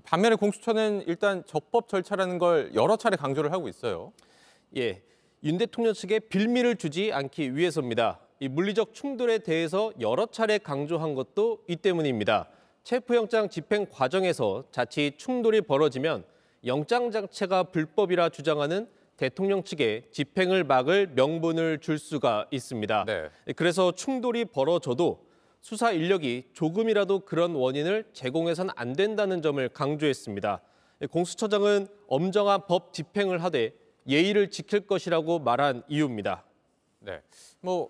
Speaker 21: 반면에 공수처는 일단 적법 절차라는 걸 여러 차례 강조를 하고 있어요.
Speaker 7: 예, 윤 대통령 측에 빌미를 주지 않기 위해서입니다. 이 물리적 충돌에 대해서 여러 차례 강조한 것도 이 때문입니다. 체포영장 집행 과정에서 자칫 충돌이 벌어지면 영장 자체가 불법이라 주장하는 대통령 측에 집행을 막을 명분을 줄 수가 있습니다.
Speaker 21: 네.
Speaker 7: 그래서 충돌이 벌어져도 수사 인력이 조금이라도 그런 원인을 제공해서는 안 된다는 점을 강조했습니다. 공수처장은 엄정한 법 집행을 하되 예의를 지킬 것이라고 말한 이유입니다.
Speaker 21: 네.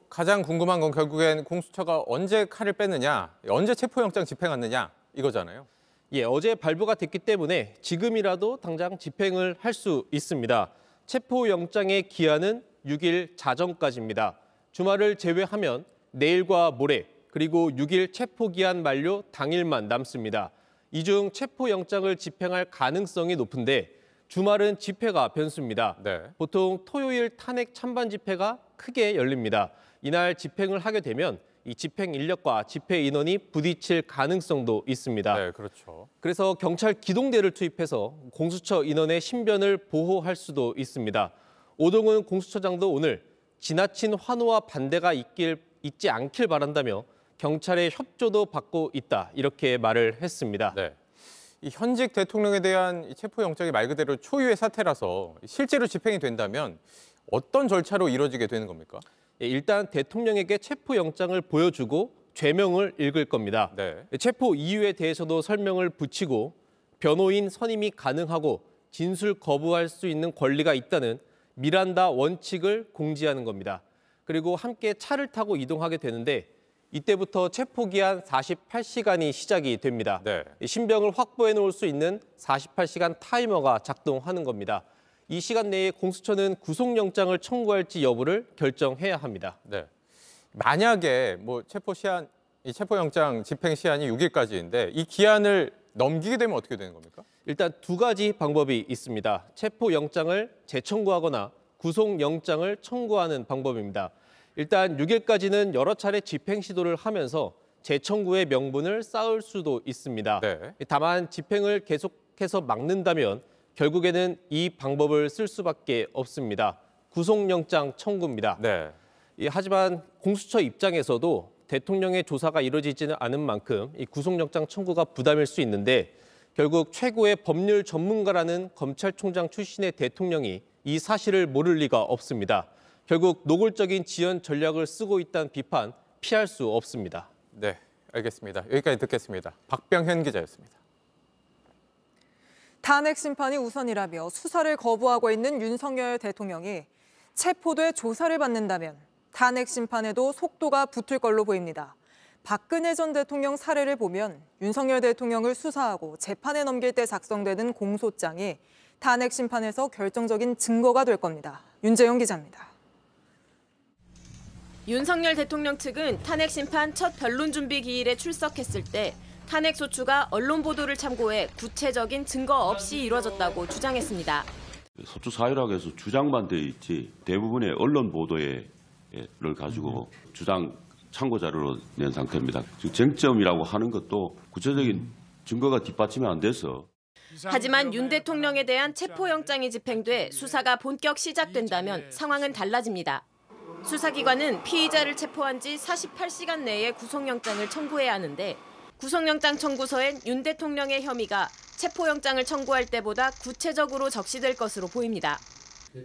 Speaker 21: 가장 궁금한 건 결국엔 공수처가 언제 칼을 뺐느냐, 언제 체포영장 집행하느냐 이거잖아요.
Speaker 7: 예, 어제 발부가 됐기 때문에 지금이라도 당장 집행을 할 수 있습니다. 체포영장의 기한은 6일 자정까지입니다. 주말을 제외하면 내일과 모레 그리고 6일 체포기한 만료 당일만 남습니다. 이 중 체포영장을 집행할 가능성이 높은데 주말은 집회가 변수입니다.
Speaker 21: 네.
Speaker 7: 보통 토요일 탄핵 찬반 집회가 크게 열립니다. 이날 집행을 하게 되면 이 집행 인력과 집회 인원이 부딪힐 가능성도 있습니다.
Speaker 21: 네, 그렇죠.
Speaker 7: 그래서 경찰 기동대를 투입해서 공수처 인원의 신변을 보호할 수도 있습니다. 오동훈 공수처장도 오늘 지나친 환호와 반대가 있지 않길 바란다며 경찰의 협조도 받고 있다 이렇게 말을 했습니다.
Speaker 21: 네. 이 현직 대통령에 대한 체포영장이 말 그대로 초유의 사태라서 실제로 집행이 된다면 어떤 절차로 이루어지게 되는 겁니까?
Speaker 7: 일단 대통령에게 체포영장을 보여주고 죄명을 읽을 겁니다.
Speaker 21: 네.
Speaker 7: 체포 이유에 대해서도 설명을 붙이고 변호인 선임이 가능하고 진술 거부할 수 있는 권리가 있다는 미란다 원칙을 공지하는 겁니다. 그리고 함께 차를 타고 이동하게 되는데 이때부터 체포기한 48시간이 시작이 됩니다.
Speaker 21: 네.
Speaker 7: 신병을 확보해 놓을 수 있는 48시간 타이머가 작동하는 겁니다. 이 시간 내에 공수처는 구속영장을 청구할지 여부를 결정해야 합니다.
Speaker 21: 네. 만약에 체포 시한 이 체포영장 집행 시한이 6일까지인데 이 기한을 넘기게 되면 어떻게 되는 겁니까?
Speaker 7: 일단 두 가지 방법이 있습니다. 체포영장을 재청구하거나 구속영장을 청구하는 방법입니다. 일단 6일까지는 여러 차례 집행 시도를 하면서 재청구의 명분을 쌓을 수도 있습니다.
Speaker 21: 네.
Speaker 7: 다만 집행을 계속해서 막는다면 결국에는 이 방법을 쓸 수밖에 없습니다. 구속영장 청구입니다.
Speaker 21: 네.
Speaker 7: 하지만 공수처 입장에서도 대통령의 조사가 이루어지지는 않은 만큼 이 구속영장 청구가 부담일 수 있는데 결국 최고의 법률 전문가라는 검찰총장 출신의 대통령이 이 사실을 모를 리가 없습니다. 결국 노골적인 지연 전략을 쓰고 있다는 비판 피할 수 없습니다.
Speaker 21: 네, 알겠습니다. 여기까지 듣겠습니다. 박병현 기자였습니다.
Speaker 1: 탄핵 심판이 우선이라며 수사를 거부하고 있는 윤석열 대통령이 체포돼 조사를 받는다면 탄핵 심판에도 속도가 붙을 걸로 보입니다. 박근혜 전 대통령 사례를 보면 윤석열 대통령을 수사하고 재판에 넘길 때 작성되는 공소장이 탄핵 심판에서 결정적인 증거가 될 겁니다. 윤재영 기자입니다.
Speaker 2: 윤석열 대통령 측은 탄핵 심판 첫 변론 준비 기일에 출석했을 때 탄핵 소추가 언론 보도를 참고해 구체적인 증거 없이 이루어졌다고 주장했습니다.
Speaker 8: 소추 사유라고 해서 주장만 돼 있지 대부분의 언론 보도를 가지고 주장 참고 자료로 낸 상태입니다. 쟁점이라고 하는 것도 구체적인 증거가 뒷받침이 안 돼서.
Speaker 2: 하지만 윤 대통령에 대한 체포영장이 집행돼 수사가 본격 시작된다면 상황은 달라집니다. 수사기관은 피의자를 체포한 지 48시간 내에 구속영장을 청구해야 하는데 구속영장 청구서엔 윤 대통령의 혐의가 체포영장을 청구할 때보다 구체적으로 적시될 것으로 보입니다.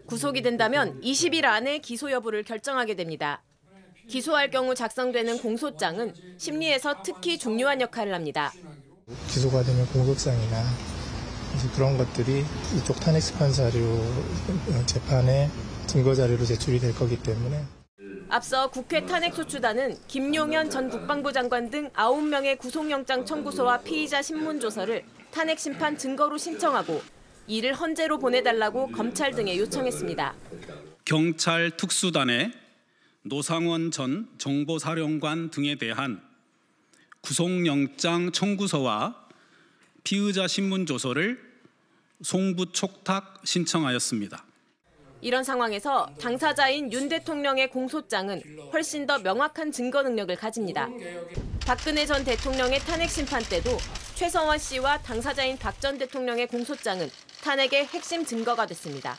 Speaker 2: 구속이 된다면 20일 안에 기소 여부를 결정하게 됩니다. 기소할 경우 작성되는 공소장은 심리에서 특히 중요한 역할을 합니다.
Speaker 9: 기소가 되면 공소장이나 이제 그런 것들이 이쪽 탄핵 심판 자료 재판에 증거 자료로 제출이 될 거기 때문에.
Speaker 2: 앞서 국회 탄핵소추단은 김용현 전 국방부 장관 등 9명의 구속영장 청구서와 피의자 신문조서를 탄핵 심판 증거로 신청하고 이를 헌재로 보내달라고 검찰 등에 요청했습니다.
Speaker 10: 경찰 특수단의 노상원 전 정보사령관 등에 대한 구속영장 청구서와 피의자 신문조서를 송부촉탁 신청하였습니다.
Speaker 2: 이런 상황에서 당사자인 윤 대통령의 공소장은 훨씬 더 명확한 증거 능력을 가집니다. 박근혜 전 대통령의 탄핵 심판 때도 최성원 씨와 당사자인 박 전 대통령의 공소장은 탄핵의 핵심 증거가 됐습니다.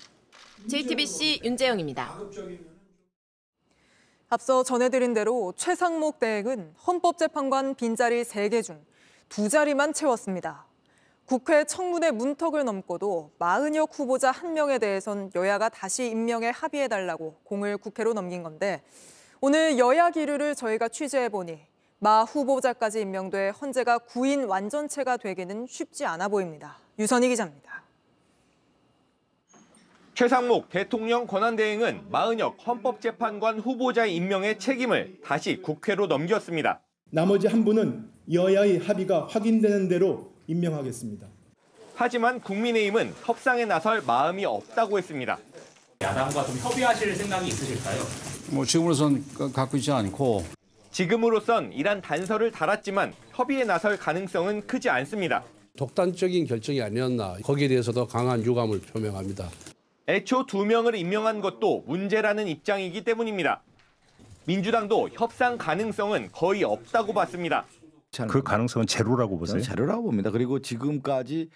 Speaker 2: JTBC 윤재영입니다.
Speaker 1: 앞서 전해드린 대로 최상목 대행은 헌법재판관 빈자리 3개 중 2자리만 채웠습니다. 국회 청문회 문턱을 넘고도 마은혁 후보자 1명에 대해선 여야가 다시 임명에 합의해달라고 공을 국회로 넘긴 건데 오늘 여야 기류를 저희가 취재해보니 마 후보자까지 임명돼 헌재가 9인 완전체가 되기는 쉽지 않아 보입니다. 유선희 기자입니다.
Speaker 12: 최상목 대통령 권한대행은 마은혁 헌법재판관 후보자의 임명의 책임을 다시 국회로 넘겼습니다.
Speaker 25: 나머지 한 분은 여야의 합의가 확인되는 대로 임명하겠습니다.
Speaker 12: 하지만 국민의힘은 협상에 나설 마음이 없다고 했습니다.
Speaker 26: 야당과 좀 협의하실 생각이 있으실까요?
Speaker 27: 지금으로선 갖고 있지 않고.
Speaker 12: 지금으로선 이란 단서를 달았지만 협의에 나설 가능성은 크지 않습니다.
Speaker 27: 독단적인 결정이 아니었나 거기에 대해서도 강한 유감을 표명합니다.
Speaker 12: 애초 2명을 임명한 것도 문제라는 입장이기 때문입니다. 민주당도 협상 가능성은 거의 없다고 봤습니다.
Speaker 28: 그 가능성은 제로라고 보세요?
Speaker 29: 제로라고 봅니다. 그리고 지금까지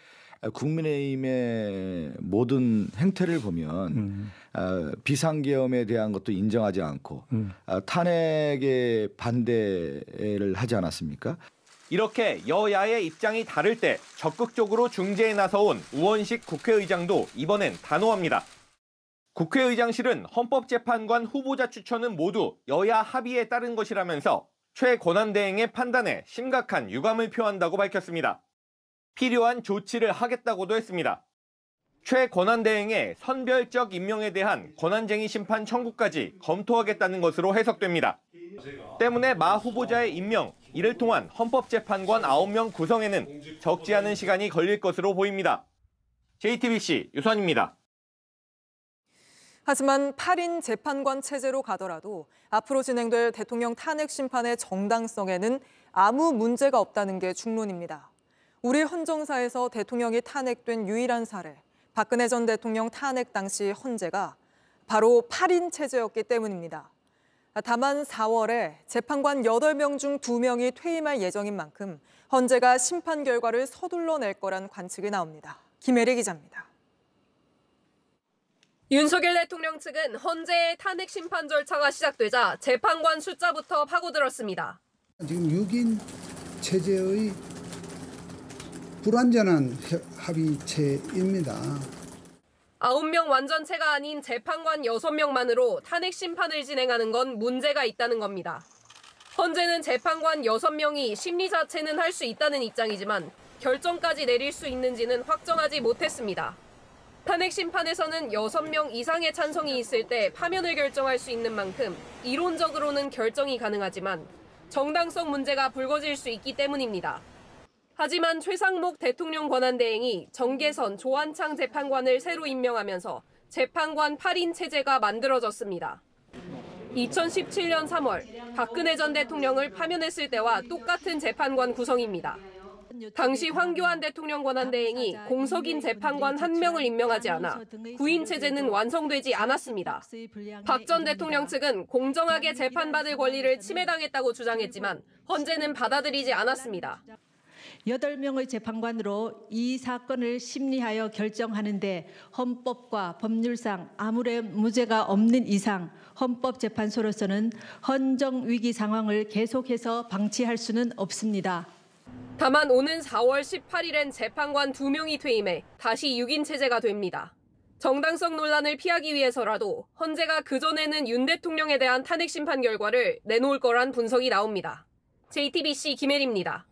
Speaker 29: 국민의힘의 모든 행태를 보면 비상계엄에 대한 것도 인정하지 않고 탄핵에 반대를 하지 않았습니까?
Speaker 12: 이렇게 여야의 입장이 다를 때 적극적으로 중재에 나서온 우원식 국회의장도 이번엔 단호합니다. 국회의장실은 헌법재판관 후보자 추천은 모두 여야 합의에 따른 것이라면서 최 권한대행의 판단에 심각한 유감을 표한다고 밝혔습니다. 필요한 조치를 하겠다고도 했습니다. 최 권한대행의 선별적 임명에 대한 권한쟁의 심판 청구까지 검토하겠다는 것으로 해석됩니다. 때문에 마 후보자의 임명, 이를 통한 헌법재판관 9명 구성에는 적지 않은 시간이 걸릴 것으로 보입니다. JTBC 유선입니다.
Speaker 1: 하지만 8인 재판관 체제로 가더라도 앞으로 진행될 대통령 탄핵 심판의 정당성에는 아무 문제가 없다는 게 중론입니다. 우리 헌정사에서 대통령이 탄핵된 유일한 사례, 박근혜 전 대통령 탄핵 당시 헌재가 바로 8인 체제였기 때문입니다. 다만 4월에 재판관 8명 중 2명이 퇴임할 예정인 만큼 헌재가 심판 결과를 서둘러 낼 거란 관측이 나옵니다. 김혜리 기자입니다.
Speaker 11: 윤석열 대통령 측은 헌재의 탄핵 심판 절차가 시작되자 재판관 숫자부터 파고들었습니다.
Speaker 13: 지금 6인 체제의 불완전한 합의체입니다.
Speaker 11: 9명 완전체가 아닌 재판관 6명만으로 탄핵 심판을 진행하는 건 문제가 있다는 겁니다. 헌재는 재판관 6명이 심리 자체는 할 수 있다는 입장이지만 결정까지 내릴 수 있는지는 확정하지 못했습니다. 탄핵 심판에서는 6명 이상의 찬성이 있을 때 파면을 결정할 수 있는 만큼 이론적으로는 결정이 가능하지만 정당성 문제가 불거질 수 있기 때문입니다. 하지만 최상목 대통령 권한대행이 정계선 조한창 재판관을 새로 임명하면서 재판관 8인 체제가 만들어졌습니다. 2017년 3월 박근혜 전 대통령을 파면했을 때와 똑같은 재판관 구성입니다. 당시 황교안 대통령 권한대행이 공석인 재판관 1명을 임명하지 않아 9인 체제는 완성되지 않았습니다. 박 전 대통령 측은 공정하게 재판받을 권리를 침해당했다고 주장했지만 헌재는 받아들이지 않았습니다.
Speaker 14: 8명의 재판관으로 이 사건을 심리하여 결정하는데 헌법과 법률상 아무런 문제가 없는 이상 헌법재판소로서는 헌정위기 상황을 계속해서 방치할 수는 없습니다.
Speaker 11: 다만 오는 4월 18일엔 재판관 2명이 퇴임해 다시 6인 체제가 됩니다. 정당성 논란을 피하기 위해서라도 헌재가 그전에는 윤 대통령에 대한 탄핵 심판 결과를 내놓을 거란 분석이 나옵니다. JTBC 김혜리입니다.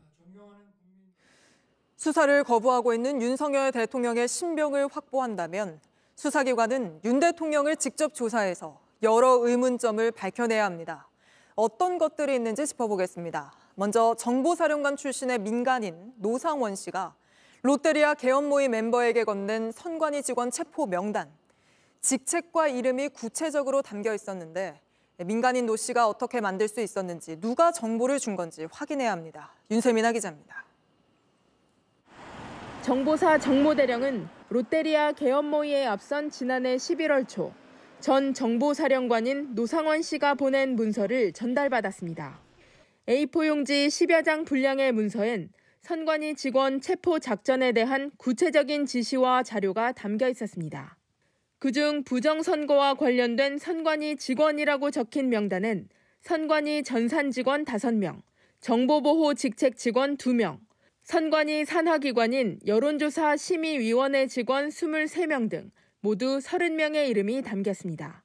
Speaker 1: 수사를 거부하고 있는 윤석열 대통령의 신병을 확보한다면 수사기관은 윤 대통령을 직접 조사해서 여러 의문점을 밝혀내야 합니다. 어떤 것들이 있는지 짚어보겠습니다. 먼저 정보사령관 출신의 민간인 노상원 씨가 롯데리아 개헌모의 멤버에게 건넨 선관위 직원 체포 명단. 직책과 이름이 구체적으로 담겨 있었는데 민간인 노 씨가 어떻게 만들 수 있었는지, 누가 정보를 준 건지 확인해야 합니다. 윤세민아 기자입니다.
Speaker 2: 정보사 정모대령은 롯데리아 개헌모의에 앞선 지난해 11월 초 전 정보사령관인 노상원 씨가 보낸 문서를 전달받았습니다. A4 용지 10여 장 분량의 문서엔 선관위 직원 체포 작전에 대한 구체적인 지시와 자료가 담겨 있었습니다. 그중 부정선거와 관련된 선관위 직원이라고 적힌 명단은 선관위 전산 직원 5명, 정보보호 직책 직원 2명, 선관위 산하기관인 여론조사 심의위원회 직원 23명 등 모두 30명의 이름이 담겼습니다.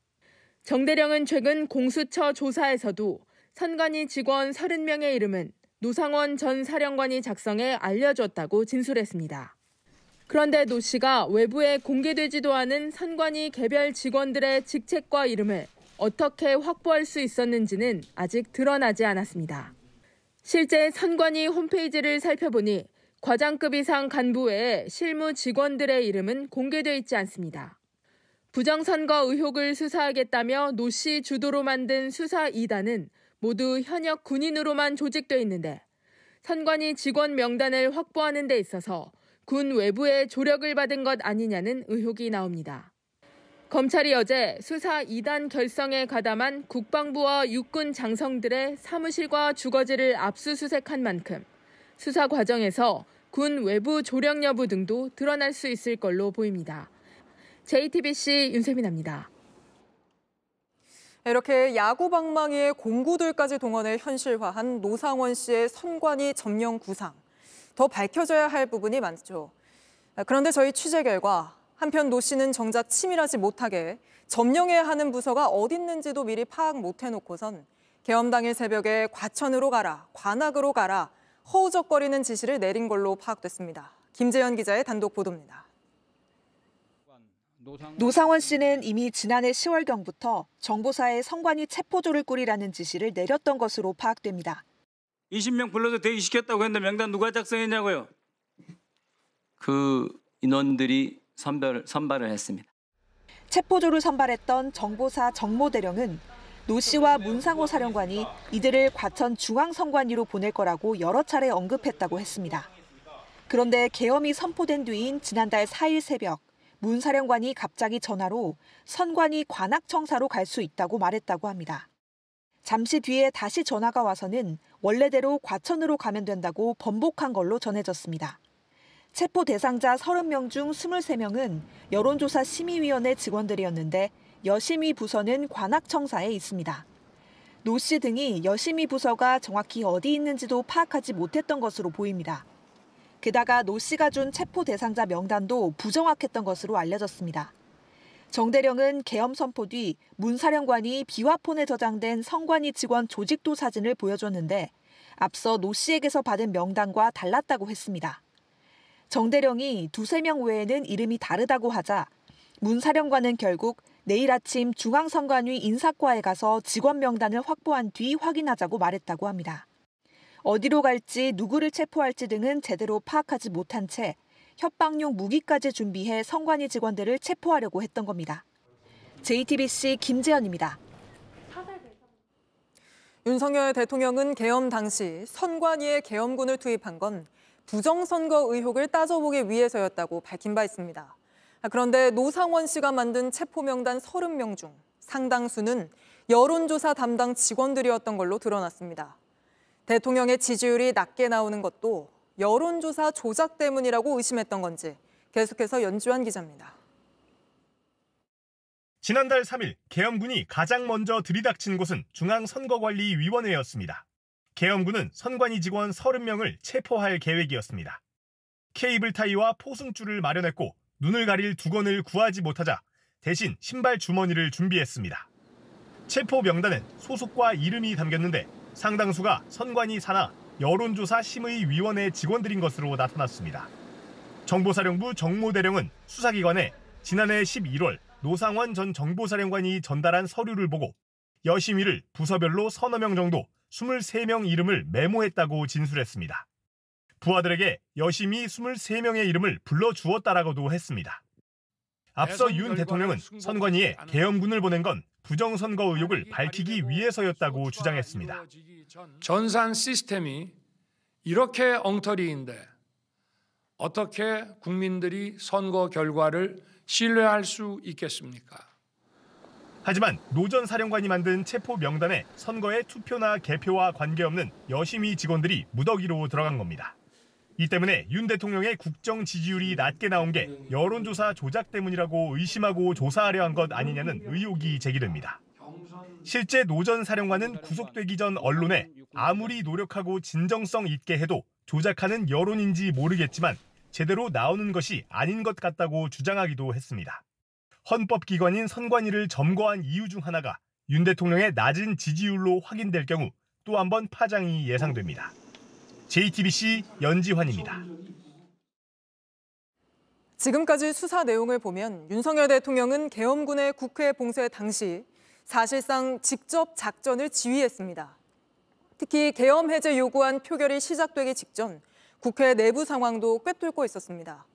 Speaker 2: 정 대령은 최근 공수처 조사에서도 선관위 직원 30명의 이름은 노상원 전 사령관이 작성해 알려줬다고 진술했습니다. 그런데 노 씨가 외부에 공개되지도 않은 선관위 개별 직원들의 직책과 이름을 어떻게 확보할 수 있었는지는 아직 드러나지 않았습니다. 실제 선관위 홈페이지를 살펴보니 과장급 이상 간부 외에 실무 직원들의 이름은 공개되어 있지 않습니다. 부정선거 의혹을 수사하겠다며 노 씨 주도로 만든 수사 2단은 모두 현역 군인으로만 조직돼 있는데 선관위 직원 명단을 확보하는 데 있어서 군 외부의 조력을 받은 것 아니냐는 의혹이 나옵니다. 검찰이 어제 수사 2단 결성에 가담한 국방부와 육군 장성들의 사무실과 주거지를 압수수색한 만큼 수사 과정에서 군 외부 조력 여부 등도 드러날 수 있을 걸로 보입니다. JTBC 윤세민입니다.
Speaker 1: 이렇게 야구 방망이에 공구들까지 동원해 현실화한 노상원 씨의 선관위 점령 구상. 더 밝혀져야 할 부분이 많죠. 그런데 저희 취재 결과 한편 노 씨는 정작 치밀하지 못하게 점령해야 하는 부서가 어디 있는지도 미리 파악 못해놓고선 개헌 당일 새벽에 과천으로 가라, 관악으로 가라, 허우적거리는 지시를 내린 걸로 파악됐습니다. 김재현 기자의 단독 보도입니다.
Speaker 15: 노상원 씨는 이미 지난해 10월경부터 정보사에 선관위 체포조를 꾸리라는 지시를 내렸던 것으로 파악됩니다.
Speaker 16: 20명 불러서 대기시켰다고 했는데 명단 누가 작성했냐고요?
Speaker 17: 그 인원들이 선발을 했습니다.
Speaker 15: 체포조를 선발했던 정보사 정모대령은 노 씨와 문상호 사령관이 이들을 과천 중앙선관위로 보낼 거라고 여러 차례 언급했다고 했습니다. 그런데 계엄이 선포된 뒤인 지난달 4일 새벽 문 사령관이 갑자기 전화로 선관위 관악청사로 갈 수 있다고 말했다고 합니다. 잠시 뒤에 다시 전화가 와서는 원래대로 과천으로 가면 된다고 번복한 걸로 전해졌습니다. 체포 대상자 30명 중 23명은 여론조사 심의위원회 직원들이었는데 여심위 부서는 관악청사에 있습니다. 노 씨 등이 여심위 부서가 정확히 어디 있는지도 파악하지 못했던 것으로 보입니다. 게다가 노 씨가 준 체포 대상자 명단도 부정확했던 것으로 알려졌습니다. 정 대령은 계엄 선포 뒤 문 사령관이 비화폰에 저장된 선관위 직원 조직도 사진을 보여줬는데 앞서 노 씨에게서 받은 명단과 달랐다고 했습니다. 정 대령이 2~3명 외에는 이름이 다르다고 하자 문 사령관은 결국 내일 아침 중앙선관위 인사과에 가서 직원 명단을 확보한 뒤 확인하자고 말했다고 합니다. 어디로 갈지 누구를 체포할지 등은 제대로 파악하지 못한 채 협박용 무기까지 준비해 선관위 직원들을 체포하려고 했던 겁니다. JTBC 김재현입니다.
Speaker 1: 윤석열 대통령은 계엄 당시 선관위에 계엄군을 투입한 건 부정선거 의혹을 따져보기 위해서였다고 밝힌 바 있습니다. 그런데 노상원 씨가 만든 체포 명단 30명 중 상당수는 여론조사 담당 직원들이었던 걸로 드러났습니다. 대통령의 지지율이 낮게 나오는 것도 여론조사 조작 때문이라고 의심했던 건지 계속해서 연주환 기자입니다.
Speaker 3: 지난달 3일 계엄군이 가장 먼저 들이닥친 곳은 중앙선거관리위원회였습니다. 계엄군은 선관위 직원 30명을 체포할 계획이었습니다. 케이블 타이와 포승줄을 마련했고 눈을 가릴 두건을 구하지 못하자 대신 신발 주머니를 준비했습니다. 체포 명단엔 소속과 이름이 담겼는데 상당수가 선관위 산하 여론조사 심의위원회 직원들인 것으로 나타났습니다. 정보사령부 정모대령은 수사기관에 지난해 11월 노상원 전 정보사령관이 전달한 서류를 보고 여심위를 부서별로 서너 명 정도 23명 이름을 메모했다고 진술했습니다. 부하들에게 여심위 23명의 이름을 불러주었다라고도 했습니다. 앞서 윤 대통령은 선관위에 계엄군을 보낸 건 부정선거 의혹을 밝히기 위해서였다고 주장했습니다.
Speaker 4: 전산 시스템이 이렇게 엉터리인데 어떻게 국민들이 선거 결과를 신뢰할 수 있겠습니까?
Speaker 3: 하지만 노 전 사령관이 만든 체포 명단에 선거의 투표나 개표와 관계없는 여심위 직원들이 무더기로 들어간 겁니다. 이 때문에 윤 대통령의 국정 지지율이 낮게 나온 게 여론조사 조작 때문이라고 의심하고 조사하려 한 것 아니냐는 의혹이 제기됩니다. 실제 노 전 사령관은 구속되기 전 언론에 아무리 노력하고 진정성 있게 해도 조작하는 여론인지 모르겠지만 제대로 나오는 것이 아닌 것 같다고 주장하기도 했습니다. 헌법기관인 선관위를 점거한 이유 중 하나가 윤 대통령의 낮은 지지율로 확인될 경우 또 한 번 파장이 예상됩니다. JTBC 연지환입니다.
Speaker 1: 지금까지 수사 내용을 보면 윤석열 대통령은 계엄군의 국회 봉쇄 당시 사실상 직접 작전을 지휘했습니다. 특히 계엄 해제 요구안 표결이 시작되기 직전 국회 내부 상황도 꿰뚫고 있었습니다.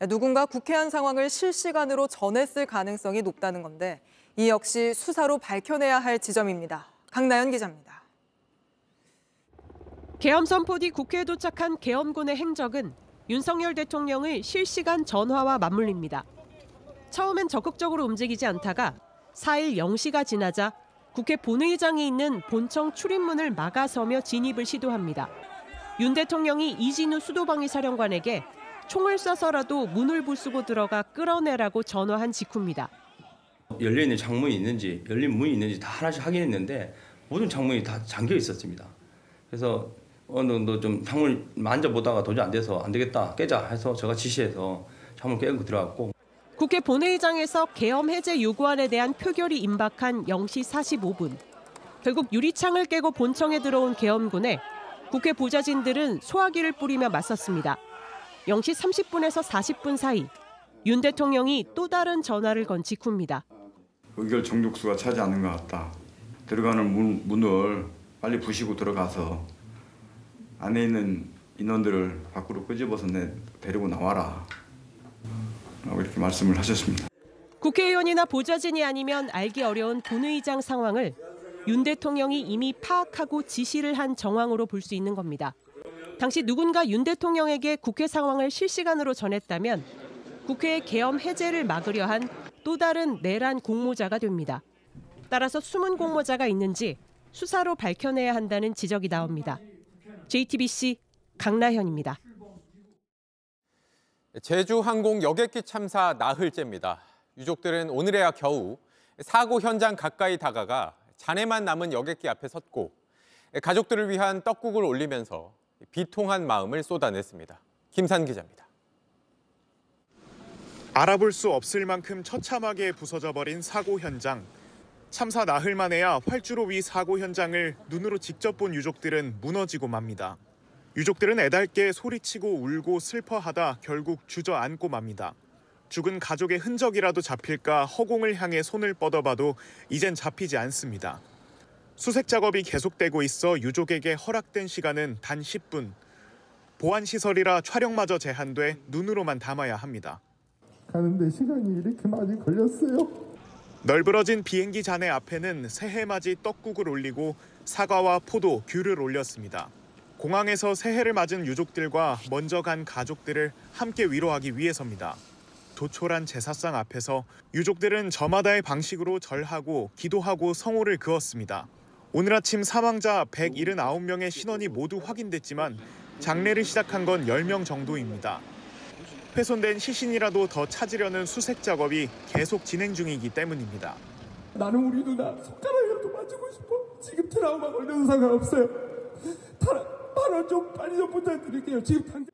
Speaker 1: 누군가 국회안 상황을 실시간으로 전했을 가능성이 높다는 건데 이 역시 수사로 밝혀내야 할 지점입니다. 강나연 기자입니다.
Speaker 17: 계엄 선포 뒤 국회에 도착한 계엄군의 행적은 윤석열 대통령의 실시간 전화와 맞물립니다. 처음엔 적극적으로 움직이지 않다가 4일 0시가 지나자 국회 본회의장에 있는 본청 출입문을 막아서며 진입을 시도합니다. 윤 대통령이 이진우 수도방위 사령관에게 총을 쏴서라도 문을 부수고 들어가 끌어내라고 전화한 직후입니다.
Speaker 18: 열려있는 창문이 있는지 열린 문이 있는지 다 하나씩 확인했는데 모든 창문이 다 잠겨 있었습니다. 그래서 어느 정도 좀 창문을 만져보다가 도저히 안 돼서 안 되겠다 깨자 해서 제가 지시해서 창문을 깨고 들어갔고.
Speaker 17: 국회 본회의장에서 계엄 해제 요구안에 대한 표결이 임박한 0시 45분. 결국 유리창을 깨고 본청에 들어온 계엄군에 국회 보좌진들은 소화기를 뿌리며 맞섰습니다. 0시 30분에서 40분 사이 윤 대통령이 또 다른 전화를 건 직후입니다.
Speaker 19: 의결 정족수가 차지 않는 것 같다. 들어가는 문을 빨리 부시고 들어가서 안에 있는 인원들을 밖으로 끄집어서 데리고 나와라. 라고 이렇게 말씀을 하셨습니다.
Speaker 17: 국회의원이나 보좌진이 아니면 알기 어려운 본의장 상황을 윤 대통령이 이미 파악하고 지시를 한 정황으로 볼 수 있는 겁니다. 당시 누군가 윤 대통령에게 국회 상황을 실시간으로 전했다면 국회의 계엄 해제를 막으려 한 또 다른 내란 공모자가 됩니다. 따라서 숨은 공모자가 있는지 수사로 밝혀내야 한다는 지적이 나옵니다. JTBC 강나현입니다.
Speaker 5: 제주항공 여객기 참사 나흘째입니다. 유족들은 오늘에야 겨우 사고 현장 가까이 다가가 잔해만 남은 여객기 앞에 섰고 가족들을 위한 떡국을 올리면서 비통한 마음을 쏟아냈습니다. 김산 기자입니다.
Speaker 6: 알아볼 수 없을 만큼 처참하게 부서져 버린 사고 현장. 참사 나흘 만에야 활주로 위 사고 현장을 눈으로 직접 본 유족들은 무너지고 맙니다. 유족들은 애달게 소리치고 울고 슬퍼하다 결국 주저앉고 맙니다. 죽은 가족의 흔적이라도 잡힐까 허공을 향해 손을 뻗어봐도 이젠 잡히지 않습니다. 수색 작업이 계속되고 있어 유족에게 허락된 시간은 단 10분. 보안시설이라 촬영마저 제한돼 눈으로만 담아야 합니다.
Speaker 7: 가는데 시간이 이렇게 많이 걸렸어요.
Speaker 6: 널브러진 비행기 잔해 앞에는 새해맞이 떡국을 올리고 사과와 포도, 귤을 올렸습니다. 공항에서 새해를 맞은 유족들과 먼저 간 가족들을 함께 위로하기 위해서입니다. 도촐한 제사상 앞에서 유족들은 저마다의 방식으로 절하고 기도하고 성호를 그었습니다. 오늘 아침 사망자 179명의 신원이 모두 확인됐지만 장례를 시작한 건 10명 정도입니다. 훼손된 시신이라도 더 찾으려는 수색 작업이 계속 진행 중이기 때문입니다.
Speaker 7: 나는 우리 누나 손가락이라도 맞추고 싶어. 지금 트라우마 걸려도 상관없어요. 바로 좀 빨리 좀 부탁드릴게요. 지금 당장.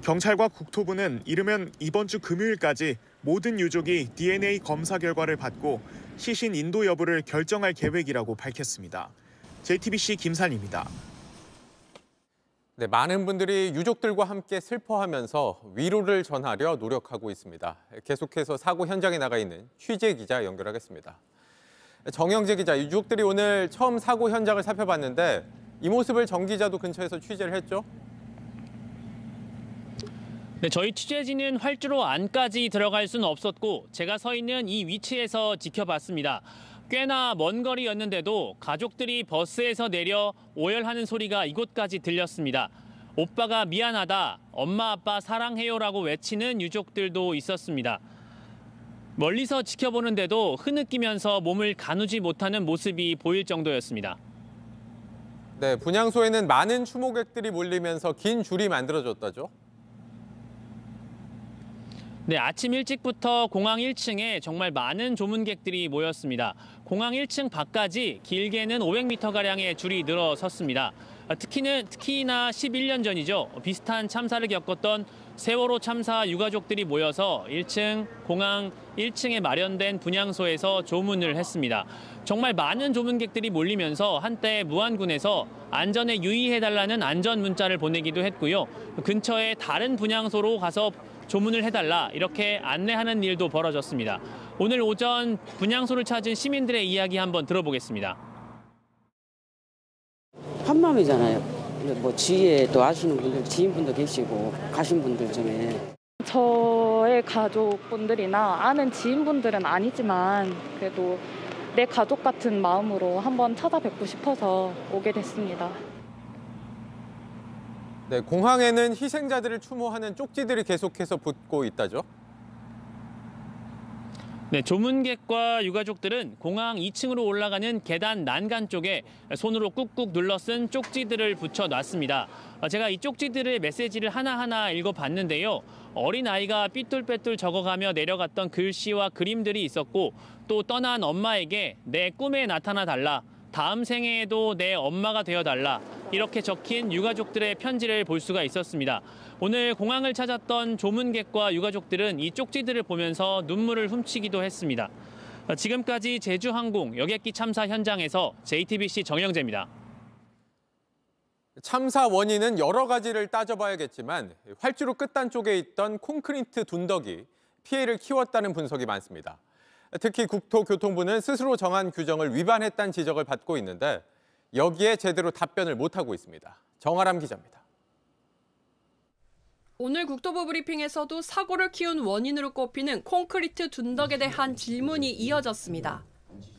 Speaker 6: 경찰과 국토부는 이르면 이번 주 금요일까지 모든 유족이 DNA 검사 결과를 받고 시신 인도 여부를 결정할 계획이라고 밝혔습니다. JTBC 김산입니다.
Speaker 5: 네, 많은 분들이 유족들과 함께 슬퍼하면서 위로를 전하려 노력하고 있습니다. 계속해서 사고 현장에 나가 있는 취재 기자 연결하겠습니다. 정영재 기자, 유족들이 오늘 처음 사고 현장을 살펴봤는데 이 모습을 정 기자도 근처에서 취재를 했죠?
Speaker 8: 네, 저희 취재진은 활주로 안까지 들어갈 수는 없었고 제가 서 있는 이 위치에서 지켜봤습니다. 꽤나 먼 거리였는데도 가족들이 버스에서 내려 오열하는 소리가 이곳까지 들렸습니다. 오빠가 미안하다, 엄마 아빠 사랑해요라고 외치는 유족들도 있었습니다. 멀리서 지켜보는데도 흐느끼면서 몸을 가누지 못하는 모습이 보일 정도였습니다.
Speaker 5: 네, 분향소에는 많은 추모객들이 몰리면서 긴 줄이 만들어졌다죠?
Speaker 8: 네, 아침 일찍부터 공항 1층에 정말 많은 조문객들이 모였습니다. 공항 1층 밖까지 길게는 500m가량의 줄이 늘어섰습니다. 특히나 11년 전이죠. 비슷한 참사를 겪었던 세월호 참사 유가족들이 모여서 1층 공항 1층에 마련된 분향소에서 조문을 했습니다. 정말 많은 조문객들이 몰리면서 한때 무안군에서 안전에 유의해달라는 안전 문자를 보내기도 했고요. 근처에 다른 분향소로 가서 조문을 해달라 이렇게 안내하는 일도 벌어졌습니다. 오늘 오전 분향소를 찾은 시민들의 이야기 한번 들어보겠습니다.
Speaker 20: 한마음이잖아요. 뭐 주위에도 아시는 분들, 지인분도 계시고 가신 분들 중에.
Speaker 21: 저의 가족분들이나 아는 지인분들은 아니지만 그래도 내 가족 같은 마음으로 한번 찾아뵙고 싶어서 오게 됐습니다.
Speaker 5: 네, 공항에는 희생자들을 추모하는 쪽지들이 계속해서 붙고 있다죠?
Speaker 8: 네, 조문객과 유가족들은 공항 2층으로 올라가는 계단 난간 쪽에 손으로 꾹꾹 눌러 쓴 쪽지들을 붙여놨습니다. 제가 이 쪽지들의 메시지를 하나하나 읽어봤는데요. 어린아이가 삐뚤빼뚤 적어가며 내려갔던 글씨와 그림들이 있었고 또 떠난 엄마에게 내 꿈에 나타나달라. 다음 생에에도 내 엄마가 되어달라. 이렇게 적힌 유가족들의 편지를 볼 수가 있었습니다. 오늘 공항을 찾았던 조문객과 유가족들은 이 쪽지들을 보면서 눈물을 훔치기도 했습니다. 지금까지 제주항공 여객기 참사 현장에서 JTBC 정영재입니다.
Speaker 5: 참사 원인은 여러 가지를 따져봐야겠지만 활주로 끝단쪽에 있던 콘크리트 둔덕이 피해를 키웠다는 분석이 많습니다. 특히 국토교통부는 스스로 정한 규정을 위반했다는 지적을 받고 있는데 여기에 제대로 답변을 못하고 있습니다. 정아람 기자입니다.
Speaker 9: 오늘 국토부 브리핑에서도 사고를 키운 원인으로 꼽히는 콘크리트 둔덕에 대한 질문이 이어졌습니다.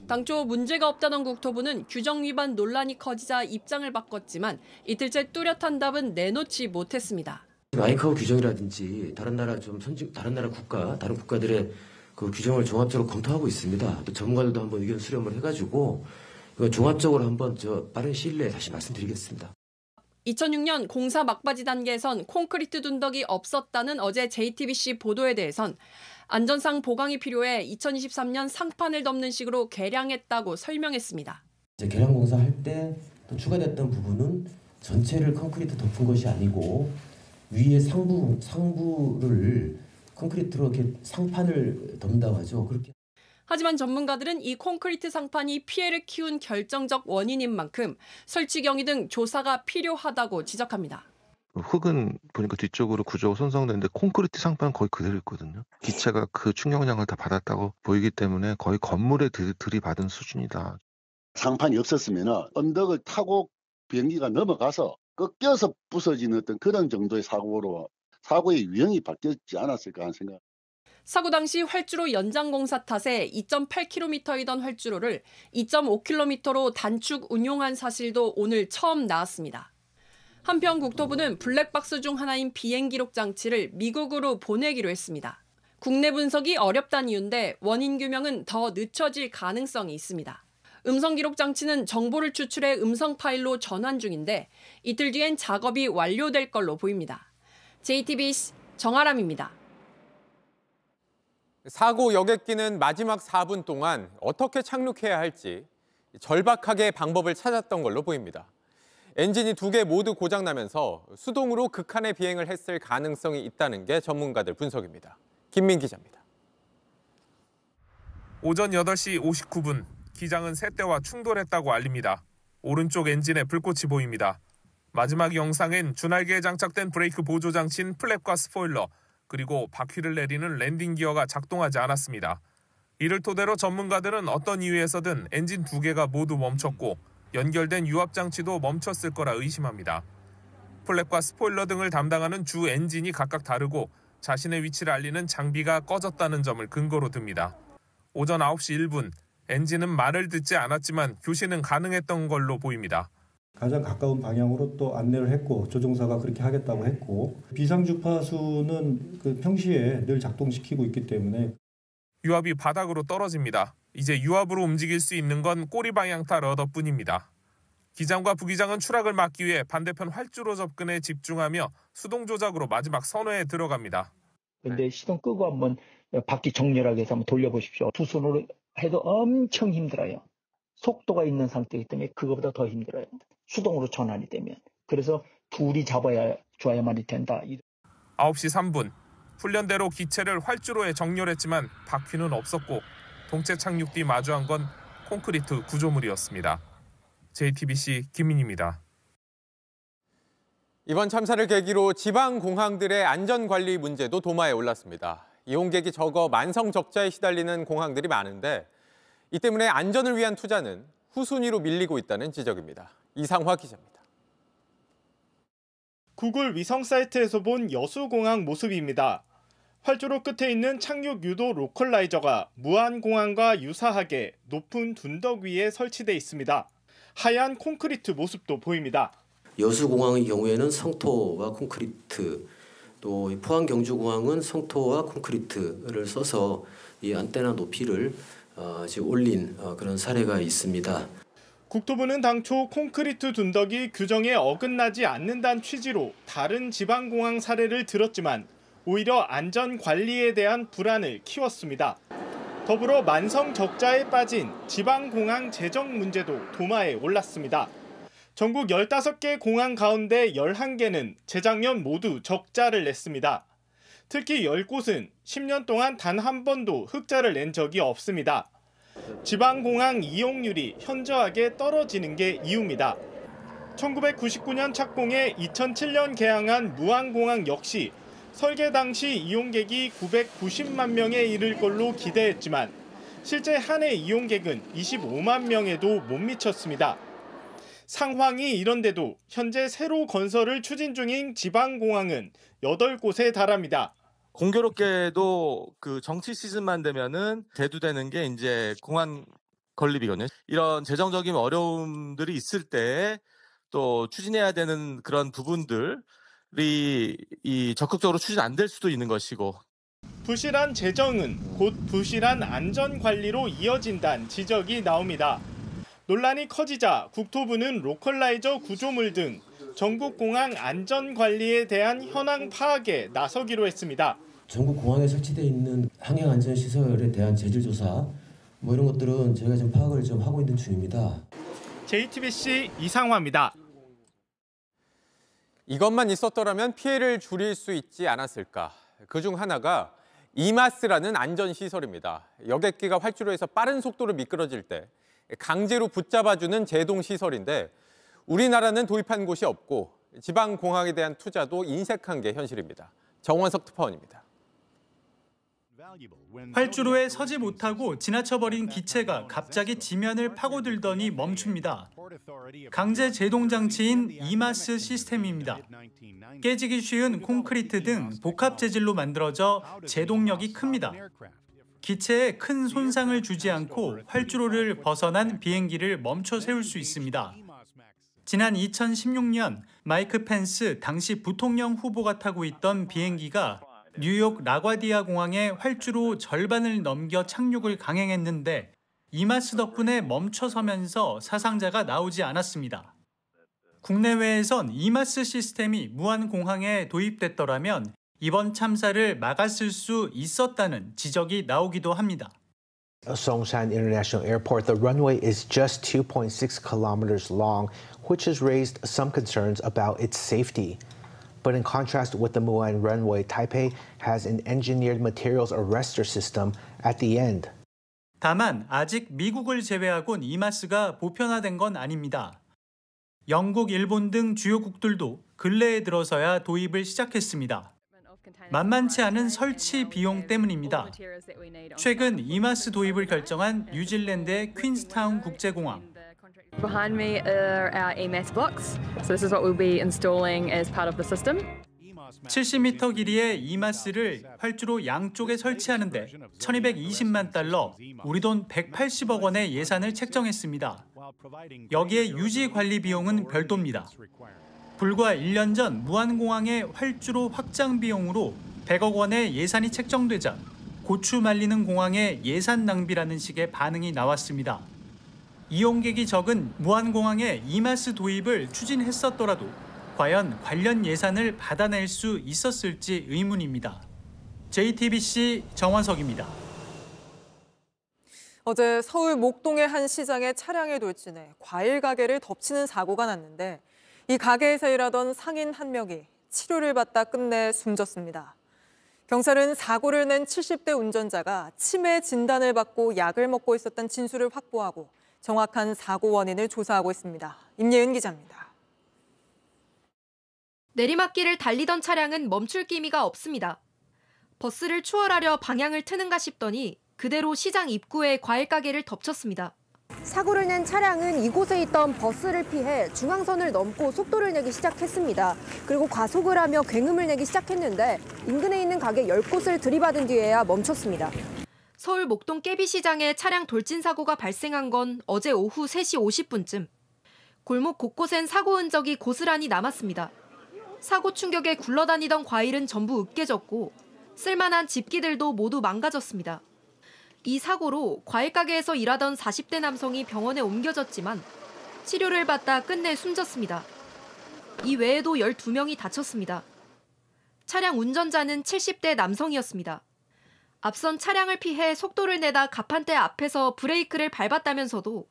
Speaker 9: 당초 문제가 없다던 국토부는 규정 위반 논란이 커지자 입장을 바꿨지만 이틀째 뚜렷한 답은 내놓지 못했습니다.
Speaker 10: 아이카오 규정이라든지 다른 나라 다른 국가들의 그 규정을 종합적으로 검토하고 있습니다. 또 전문가들도 한번 의견 수렴을 해가지고 이거 종합적으로 한번 빠른 시일 내에 다시 말씀드리겠습니다.
Speaker 9: 2006년 공사 막바지 단계에선 콘크리트 둔덕이 없었다는 어제 JTBC 보도에 대해선 안전상 보강이 필요해 2023년 상판을 덮는 식으로 개량했다고 설명했습니다.
Speaker 10: 개량 공사할 때 또 추가됐던 부분은 전체를 콘크리트 덮은 것이 아니고 위에 상부를 콘크리트로 이렇게 상판을 덮는다고 하죠. 그렇게.
Speaker 9: 하지만 전문가들은 이 콘크리트 상판이 피해를 키운 결정적 원인인 만큼 설치 경위 등 조사가 필요하다고 지적합니다.
Speaker 22: 흙은 보니까 뒤쪽으로 구조가 손상됐는데 콘크리트 상판은 거의 그대로 있거든요. 기체가 그 충격량을 다 받았다고 보이기 때문에 거의 건물에 들이받은 수준이다.
Speaker 23: 상판이 없었으면 언덕을 타고 비행기가 넘어가서 꺾여서 부서지는 어떤 그런 정도의 사고의 유형이 바뀌었지 않았을까 하는 생각.
Speaker 9: 사고 당시 활주로 연장 공사 탓에 2.8km이던 활주로를 2.5km로 단축 운용한 사실도 오늘 처음 나왔습니다. 한편 국토부는 블랙박스 중 하나인 비행기록 장치를 미국으로 보내기로 했습니다. 국내 분석이 어렵다는 이유인데 원인 규명은 더 늦춰질 가능성이 있습니다. 음성기록 장치는 정보를 추출해 음성 파일로 전환 중인데 이틀 뒤엔 작업이 완료될 걸로 보입니다. JTBC 정아람입니다.
Speaker 5: 사고 여객기는 마지막 4분 동안 어떻게 착륙해야 할지 절박하게 방법을 찾았던 걸로 보입니다. 엔진이 2개 모두 고장나면서 수동으로 극한의 비행을 했을 가능성이 있다는 게 전문가들 분석입니다. 김민 기자입니다.
Speaker 24: 오전 8시 59분, 기장은 새 대와 충돌했다고 알립니다. 오른쪽 엔진에 불꽃이 보입니다. 마지막 영상엔 주날개에 장착된 브레이크 보조 장치인 플랩과 스포일러, 그리고 바퀴를 내리는 랜딩 기어가 작동하지 않았습니다. 이를 토대로 전문가들은 어떤 이유에서든 엔진 2개가 모두 멈췄고 연결된 유압 장치도 멈췄을 거라 의심합니다. 플랩과 스포일러 등을 담당하는 주 엔진이 각각 다르고 자신의 위치를 알리는 장비가 꺼졌다는 점을 근거로 듭니다. 오전 9시 1분, 엔진은 말을 듣지 않았지만 교신은 가능했던 걸로 보입니다.
Speaker 25: 가장 가까운 방향으로 또 안내를 했고 조종사가 그렇게 하겠다고 했고 비상 주파수는 그 평시에 늘 작동시키고 있기 때문에
Speaker 24: 유압이 바닥으로 떨어집니다. 이제 유압으로 움직일 수 있는 건 꼬리 방향타 러더뿐입니다. 기장과 부기장은 추락을 막기 위해 반대편 활주로 접근에 집중하며 수동 조작으로 마지막 선회에 들어갑니다.
Speaker 26: 근데 시동 끄고 한번 바퀴 정렬하게 해서 한번 돌려보십시오. 두 손으로 해도 엄청 힘들어요. 속도가 있는 상태이기 때문에 그거보다 더 힘들어요. 수동으로 전환이 되면. 그래서 둘이 줘야만이 된다.
Speaker 24: 9시 3분, 훈련대로 기체를 활주로에 정렬했지만 바퀴는 없었고 동체 착륙 뒤 마주한 건 콘크리트 구조물이었습니다. JTBC 김민희입니다.
Speaker 5: 이번 참사를 계기로 지방 공항들의 안전관리 문제도 도마에 올랐습니다. 이용객이 적어 만성 적자에 시달리는 공항들이 많은데 이 때문에 안전을 위한 투자는 후순위로 밀리고 있다는 지적입니다. 이상화 기자입니다.
Speaker 6: 구글 위성 사이트에서 본 여수공항 모습입니다. 활주로 끝에 있는 착륙 유도 로컬라이저가 무안공항과 유사하게 높은 둔덕 위에 설치돼 있습니다. 하얀 콘크리트 모습도 보입니다.
Speaker 10: 여수공항의 경우에는 성토와 콘크리트, 또 포항 경주공항은 성토와 콘크리트를 써서 이 안테나 높이를 지금 올린 그런 사례가 있습니다.
Speaker 6: 국토부는 당초 콘크리트 둔덕이 규정에 어긋나지 않는다는 취지로 다른 지방공항 사례를 들었지만 오히려 안전관리에 대한 불안을 키웠습니다. 더불어 만성 적자에 빠진 지방공항 재정 문제도 도마에 올랐습니다. 전국 15개 공항 가운데 11개는 재작년 모두 적자를 냈습니다. 특히 10곳은 10년 동안 단 한 번도 흑자를 낸 적이 없습니다. 지방공항 이용률이 현저하게 떨어지는 게 이유입니다. 1999년 착공해 2007년 개항한 무안공항 역시 설계 당시 이용객이 990만 명에 이를 걸로 기대했지만 실제 한 해 이용객은 25만 명에도 못 미쳤습니다. 상황이 이런데도 현재 새로 건설을 추진 중인 지방공항은 8곳에 달합니다.
Speaker 2: 공교롭게도 그 정치 시즌만 되면은 대두되는 게 이제 공항 건립이거든요. 이런 재정적인 어려움들이 있을 때 또 추진해야 되는 그런 부분들이 적극적으로 추진 안 될 수도 있는 것이고.
Speaker 6: 부실한 재정은 곧 부실한 안전관리로 이어진다는 지적이 나옵니다. 논란이 커지자 국토부는 로컬라이저 구조물 등 전국공항 안전관리에 대한 현황 파악에 나서기로 했습니다.
Speaker 10: 전국 공항에 설치되어 있는 항행 안전 시설에 대한 재질 조사 이런 것들은 저희가 좀 파악을 좀 하고 있는 중입니다.
Speaker 6: JTBC 이상화입니다.
Speaker 5: 이것만 있었더라면 피해를 줄일 수 있지 않았을까. 그중 하나가 이마스라는 안전시설입니다. 여객기가 활주로에서 빠른 속도로 미끄러질 때 강제로 붙잡아주는 제동시설인데 우리나라는 도입한 곳이 없고 지방공항에 대한 투자도 인색한 게 현실입니다. 정원석 특파원입니다.
Speaker 11: 활주로에 서지 못하고 지나쳐버린 기체가 갑자기 지면을 파고들더니 멈춥니다. 강제 제동 장치인 이마스 시스템입니다. 깨지기 쉬운 콘크리트 등 복합 재질로 만들어져 제동력이 큽니다. 기체에 큰 손상을 주지 않고 활주로를 벗어난 비행기를 멈춰 세울 수 있습니다. 지난 2016년 마이크 펜스 당시 부통령 후보가 타고 있던 비행기가 뉴욕 라과디아 공항에 활주로 절반을 넘겨 착륙을 강행했는데 이마스 덕분에 멈춰서면서 사상자가 나오지 않았습니다. 국내외에선 이마스 시스템이 무안공항에 도입됐더라면 이번 참사를 막았을 수 있었다는 지적이 나오기도 합니다.
Speaker 12: Songshan International Airport, the runway is just 2.6 kilometers long, which has raised some concerns about its safety. But in contrast with the Muan runway, Taipei has an engineered materials arrestor system at the end.
Speaker 11: 다만 아직 미국을 제외하곤 이마스가 보편화된 건 아닙니다. 영국, 일본 등 주요국들도 근래에 들어서야 도입을 시작했습니다. 만만치 않은 설치 비용 때문입니다. 최근 이마스 도입을 결정한 뉴질랜드의 퀸스타운 국제공항.
Speaker 13: Behind me are our EMAS blocks. So this is what we'll be installing as part of the system.
Speaker 11: 70m 길이의 이마스를 활주로 양쪽에 설치하는데 1220만 달러, 우리 돈 180억 원의 예산을 책정했습니다. 여기에 유지 관리 비용은 별도입니다. 불과 1년 전 무안공항의 활주로 확장 비용으로 100억 원의 예산이 책정되자 고추 말리는 공항의 예산 낭비라는 식의 반응이 나왔습니다. 이용객이 적은 무안공항의 이마스 도입을 추진했었더라도 과연 관련 예산을 받아낼 수 있었을지 의문입니다. JTBC 정원석입니다.
Speaker 1: 어제 서울 목동의 한 시장의 차량에 돌진해 과일 가게를 덮치는 사고가 났는데 이 가게에서 일하던 상인 한 명이 치료를 받다 끝내 숨졌습니다. 경찰은 사고를 낸 70대 운전자가 치매 진단을 받고 약을 먹고 있었던 진술을 확보하고 정확한 사고 원인을 조사하고 있습니다. 임예은 기자입니다.
Speaker 14: 내리막길을 달리던 차량은 멈출 기미가 없습니다. 버스를 추월하려 방향을 트는가 싶더니 그대로 시장 입구에 과일 가게를 덮쳤습니다.
Speaker 16: 사고를 낸 차량은 이곳에 있던 버스를 피해 중앙선을 넘고 속도를 내기 시작했습니다. 그리고 과속을 하며 굉음을 내기 시작했는데 인근에 있는 가게 10곳을 들이받은 뒤에야 멈췄습니다.
Speaker 14: 서울 목동 깨비시장에 차량 돌진 사고가 발생한 건 어제 오후 3시 50분쯤. 골목 곳곳엔 사고 흔적이 고스란히 남았습니다. 사고 충격에 굴러다니던 과일은 전부 으깨졌고 쓸만한 집기들도 모두 망가졌습니다. 이 사고로 과일 가게에서 일하던 40대 남성이 병원에 옮겨졌지만 치료를 받다 끝내 숨졌습니다. 이 외에도 12명이 다쳤습니다. 차량 운전자는 70대 남성이었습니다. 앞선 차량을 피해 속도를 내다 가판대 앞에서 브레이크를 밟았다면서도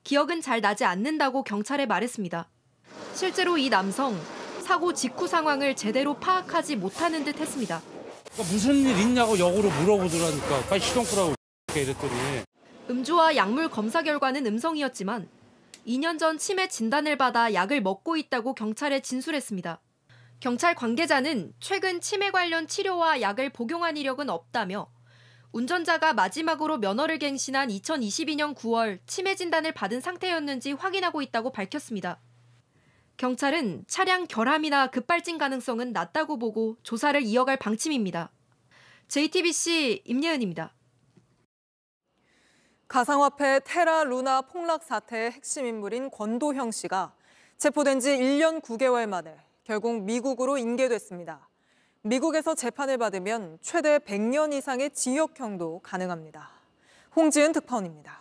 Speaker 14: 기억은 잘 나지 않는다고 경찰에 말했습니다. 실제로 이 남성, 사고 직후 상황을 제대로 파악하지 못하는 듯 했습니다.
Speaker 27: 무슨 일 있냐고 역으로 물어보더라니까. 빨리 시동 끄라고 이랬더니.
Speaker 14: 음주와 약물 검사 결과는 음성이었지만 2년 전 치매 진단을 받아 약을 먹고 있다고 경찰에 진술했습니다. 경찰 관계자는 최근 치매 관련 치료와 약을 복용한 이력은 없다며 운전자가 마지막으로 면허를 갱신한 2022년 9월 치매 진단을 받은 상태였는지 확인하고 있다고 밝혔습니다. 경찰은 차량 결함이나 급발진 가능성은 낮다고 보고 조사를 이어갈 방침입니다. JTBC 임예은입니다.
Speaker 1: 가상화폐 테라 루나 폭락 사태의 핵심 인물인 권도형 씨가 체포된 지 1년 9개월 만에 결국 미국으로 인계됐습니다. 미국에서 재판을 받으면 최대 100년 이상의 징역형도 가능합니다. 홍지은 특파원입니다.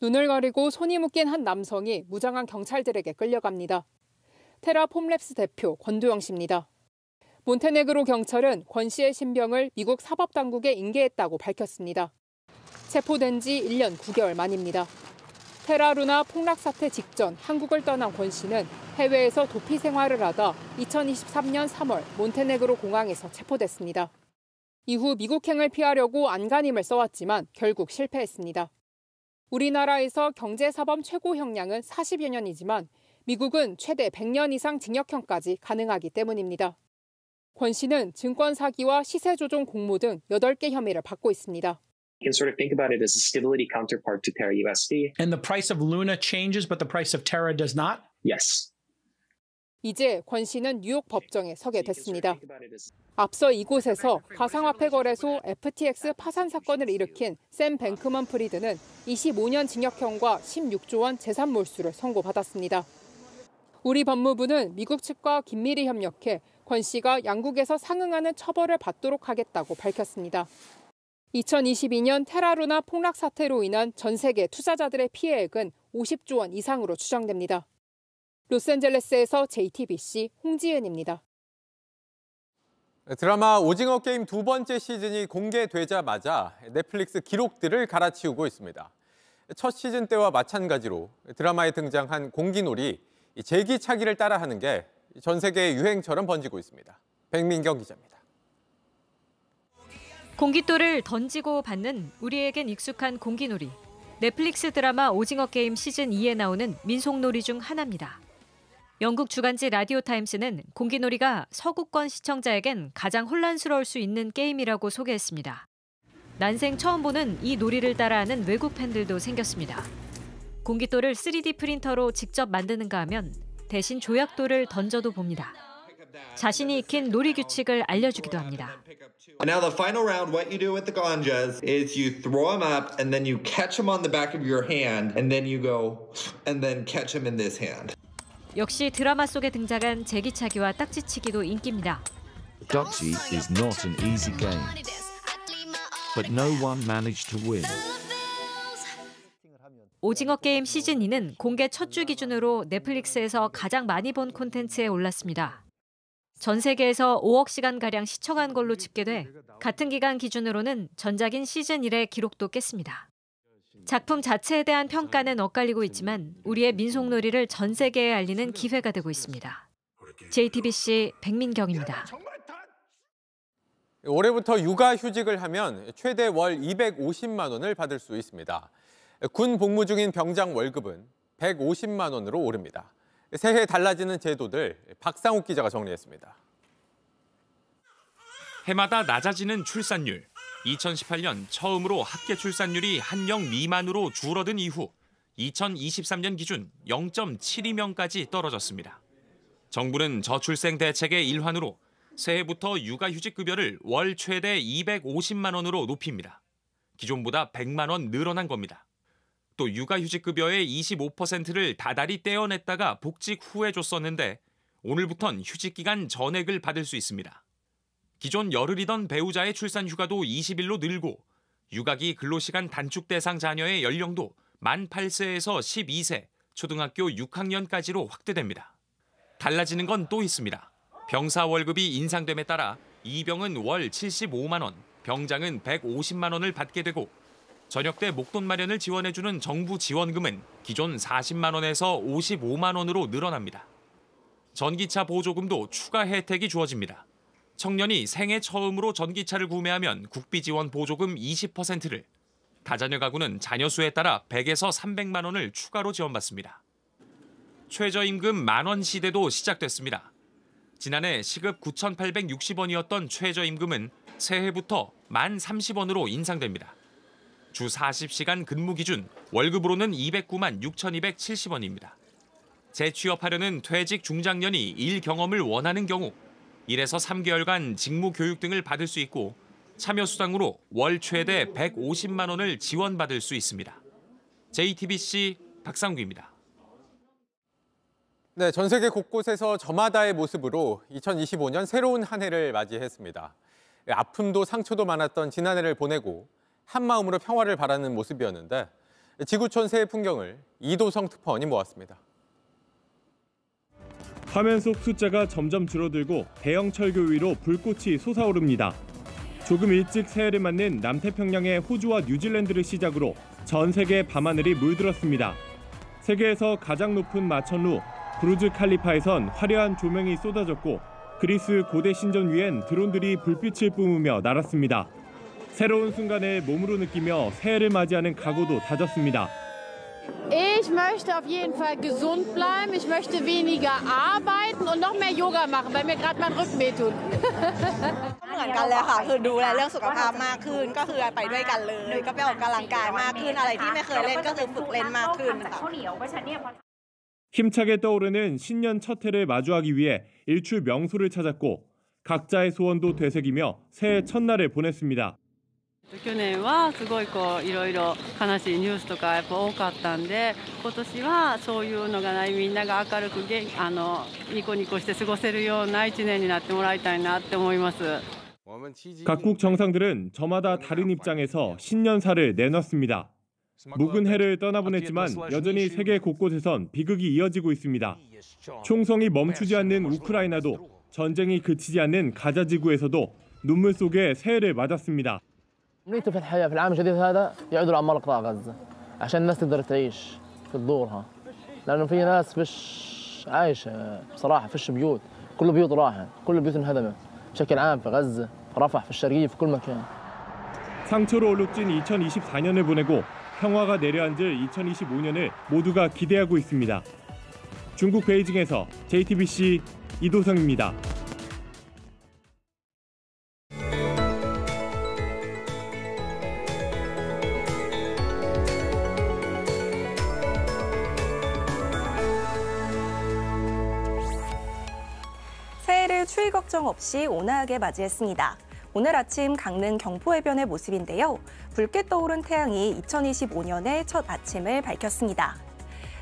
Speaker 3: 눈을 가리고 손이 묶인 한 남성이 무장한 경찰들에게 끌려갑니다. 테라 폼랩스 대표 권도형 씨입니다. 몬테네그로 경찰은 권 씨의 신병을 미국 사법당국에 인계했다고 밝혔습니다. 체포된 지 1년 9개월 만입니다. 테라 루나 폭락 사태 직전 한국을 떠난 권 씨는 해외에서 도피 생활을 하다 2023년 3월 몬테네그로 공항에서 체포됐습니다. 이후 미국행을 피하려고 안간힘을 써왔지만 결국 실패했습니다. 우리나라에서 경제사범 최고 형량은 40여 년이지만 미국은 최대 100년 이상 징역형까지 가능하기 때문입니다. 권 씨는 증권 사기와 시세 조종 공모 등 8개 혐의를 받고 있습니다.
Speaker 4: You can sort of think about it as a stability counterpart to Terra USD.
Speaker 7: And the price of Luna changes, but the price of Terra does not?
Speaker 4: Yes.
Speaker 3: 이제 권 씨는 뉴욕 법정에 서게 됐습니다. 앞서 이곳에서 가상화폐 거래소 FTX 파산 사건을 일으킨 샘 뱅크먼 프리드는 25년 징역형과 16조 원 재산 몰수를 선고받았습니다. 우리 법무부는 미국 측과 긴밀히 협력해 권 씨가 양국에서 상응하는 처벌을 받도록 하겠다고 밝혔습니다. 2022년 테라루나 폭락 사태로 인한 전 세계 투자자들의 피해액은 50조 원 이상으로 추정됩니다. 로스앤젤레스에서 JTBC 홍지은입니다.
Speaker 5: 드라마 오징어 게임 2번째 시즌이 공개되자마자 넷플릭스 기록들을 갈아치우고 있습니다. 첫 시즌 때와 마찬가지로 드라마에 등장한 공기놀이, 제기차기를 따라하는 게 전 세계 유행처럼 번지고 있습니다. 백민경 기자입니다.
Speaker 15: 공깃돌을 던지고 받는 우리에겐 익숙한 공기놀이. 넷플릭스 드라마 오징어 게임 시즌 2에 나오는 민속놀이 중 하나입니다. 영국 주간지 라디오 타임스는 공기놀이가 서구권 시청자에겐 가장 혼란스러울 수 있는 게임이라고 소개했습니다. 난생 처음 보는 이 놀이를 따라하는 외국 팬들도 생겼습니다. 공깃돌을 3D 프린터로 직접 만드는가 하면 대신 조약돌을 던져도 봅니다. 자신이 익힌 놀이 규칙을 알려주기도 합니다.
Speaker 17: Now the final round, what you do with the ganjas is you throw them up and then you catch them on the back of your hand and then you go and then catch them in this hand.
Speaker 15: 역시 드라마 속에 등장한 제기차기와 딱지치기도 인기입니다.
Speaker 18: Duxie is not an easy game, but no one managed to win.
Speaker 15: 오징어 게임 시즌 2는 공개 첫 주 기준으로 넷플릭스에서 가장 많이 본 콘텐츠에 올랐습니다. 전 세계에서 5억 시간가량 시청한 걸로 집계돼 같은 기간 기준으로는 전작인 시즌 1의 기록도 깼습니다. 작품 자체에 대한 평가는 엇갈리고 있지만 우리의 민속놀이를 전 세계에 알리는 기회가 되고 있습니다. JTBC 백민경입니다.
Speaker 5: 올해부터 육아휴직을 하면 최대 월 250만 원을 받을 수 있습니다. 군 복무 중인 병장 월급은 150만 원으로 오릅니다. 새해 달라지는 제도들 박상욱 기자가 정리했습니다.
Speaker 19: 해마다 낮아지는 출산율. 2018년 처음으로 합계 출산율이 한 명 미만으로 줄어든 이후 2023년 기준 0.72명까지 떨어졌습니다. 정부는 저출생 대책의 일환으로 새해부터 육아휴직급여를 월 최대 250만 원으로 높입니다. 기존보다 100만 원 늘어난 겁니다. 또 육아휴직급여의 25%를 다달이 떼어냈다가 복직 후에 줬었는데 오늘부턴 휴직기간 전액을 받을 수 있습니다. 기존 열흘이던 배우자의 출산 휴가도 20일로 늘고 육아기 근로시간 단축 대상 자녀의 연령도 만 8세에서 12세, 초등학교 6학년까지로 확대됩니다. 달라지는 건 또 있습니다. 병사 월급이 인상됨에 따라 이병은 월 75만 원, 병장은 150만 원을 받게 되고 저녁 때 목돈 마련을 지원해주는 정부 지원금은 기존 40만 원에서 55만 원으로 늘어납니다. 전기차 보조금도 추가 혜택이 주어집니다. 청년이 생애 처음으로 전기차를 구매하면 국비 지원 보조금 20%를, 다자녀 가구는 자녀 수에 따라 100에서 300만 원을 추가로 지원받습니다. 최저임금 만원 시대도 시작됐습니다. 지난해 시급 9,860원이었던 최저임금은 새해부터 1,030원으로 인상됩니다. 주 40시간 근무 기준 월급으로는 209만 6,270원입니다. 재취업하려는 퇴직 중장년이 일 경험을 원하는 경우 1에서 3개월간 직무 교육 등을 받을 수 있고 참여 수당으로 월 최대 150만 원을 지원받을 수 있습니다. JTBC 박상규입니다.
Speaker 5: 네, 전 세계 곳곳에서 저마다의 모습으로 2025년 새로운 한 해를 맞이했습니다. 아픔도 상처도 많았던 지난해를 보내고 한마음으로 평화를 바라는 모습이었는데 지구촌 새해 풍경을 이도성 특파원이 모았습니다.
Speaker 8: 화면 속 숫자가 점점 줄어들고 대형 철교 위로 불꽃이 솟아오릅니다. 조금 일찍 새해를 맞는 남태평양의 호주와 뉴질랜드를 시작으로 전 세계 밤하늘이 물들었습니다. 세계에서 가장 높은 마천루 부르즈 칼리파에선 화려한 조명이 쏟아졌고 그리스 고대 신전 위엔 드론들이 불빛을 뿜으며 날았습니다. 새로운 순간을 몸으로 느끼며 새해를 맞이하는 각오도 다졌습니다.
Speaker 9: Ich möchte auf jeden Fall gesund bleiben. Ich möchte weniger arbeiten und noch mehr Yoga machen, weil mir gerade mein Rücken wehtut.
Speaker 20: เหมือนกันเลยค่ะคือดูแลเรื่องสุขภาพมากขึ้นก็คือไปด้วยกันเลยก็ไปออกกำลังกายมากขึ้นอะไรที่ไม่เคยเล่นก็คือฝึกเล่นมากขึ้นค่ะ
Speaker 8: 힘차게 떠오르는 신년 첫 해를 마주하기 위해 일출 명소를 찾았고 각자의 소원도 되새기며 새해 첫날을 보냈습니다.
Speaker 21: 去年はすごいいろいろ悲しいニュースとかやっぱ多かったんで、今年はそういうのがないみんなが明るくニコニコして過ごせるような一年になってもらいたいなって思います。
Speaker 8: 각국 정상들은 저마다 다른 입장에서 신년사를 내놨습니다. 묵은 해를 떠나보냈지만 여전히 세계 곳곳에선 비극이 이어지고 있습니다. 총성이 멈추지 않는 우크라이나도 전쟁이 그치지 않는 가자 지구에서도 눈물 속에 새해를 맞았습니다.
Speaker 22: أمنيتي في الحياة في العام الجديد هذا يعودوا العمال قطاع غزة عشان الناس تقدر تعيش في دورها لأنه في ناس فيش عايشة بصراحة فيش بيوت كل البيوت راحت كل البيوت انهدمت بشكل عام في غزة في رفح في الشرقية في كل مكان.
Speaker 8: 상처로 얼룩진 2024년을 보내고 평화가 내려앉을 2025년을 모두가 기대하고 있습니다. 중국 베이징에서 JTBC 이도성입니다.
Speaker 23: 새해를 추위 걱정 없이 온화하게 맞이했습니다. 오늘 아침 강릉 경포해변의 모습인데요. 붉게 떠오른 태양이 2025년의 첫 아침을 밝혔습니다.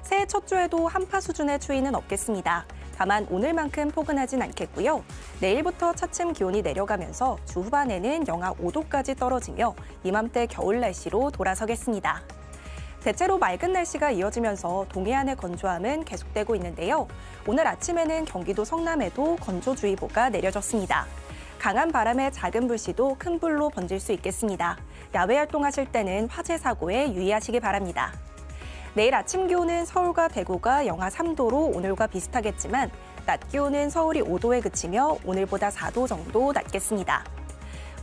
Speaker 23: 새해 첫 주에도 한파 수준의 추위는 없겠습니다. 다만 오늘만큼 포근하진 않겠고요. 내일부터 차츰 기온이 내려가면서 주 후반에는 영하 5도까지 떨어지며 이맘때 겨울 날씨로 돌아서겠습니다. 대체로 맑은 날씨가 이어지면서 동해안의 건조함은 계속되고 있는데요. 오늘 아침에는 경기도 성남에도 건조주의보가 내려졌습니다. 강한 바람에 작은 불씨도 큰 불로 번질 수 있겠습니다. 야외 활동하실 때는 화재 사고에 유의하시기 바랍니다. 내일 아침 기온은 서울과 대구가 영하 3도로 오늘과 비슷하겠지만 낮 기온은 서울이 5도에 그치며 오늘보다 4도 정도 낮겠습니다.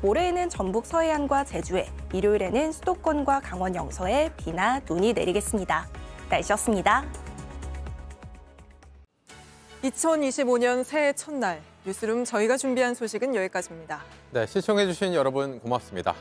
Speaker 23: 모레에는 전북 서해안과 제주에, 일요일에는 수도권과 강원 영서에 비나 눈이 내리겠습니다. 날씨였습니다.
Speaker 1: 2025년 새해 첫날 뉴스룸 저희가 준비한 소식은 여기까지입니다.
Speaker 5: 네, 시청해주신 여러분 고맙습니다.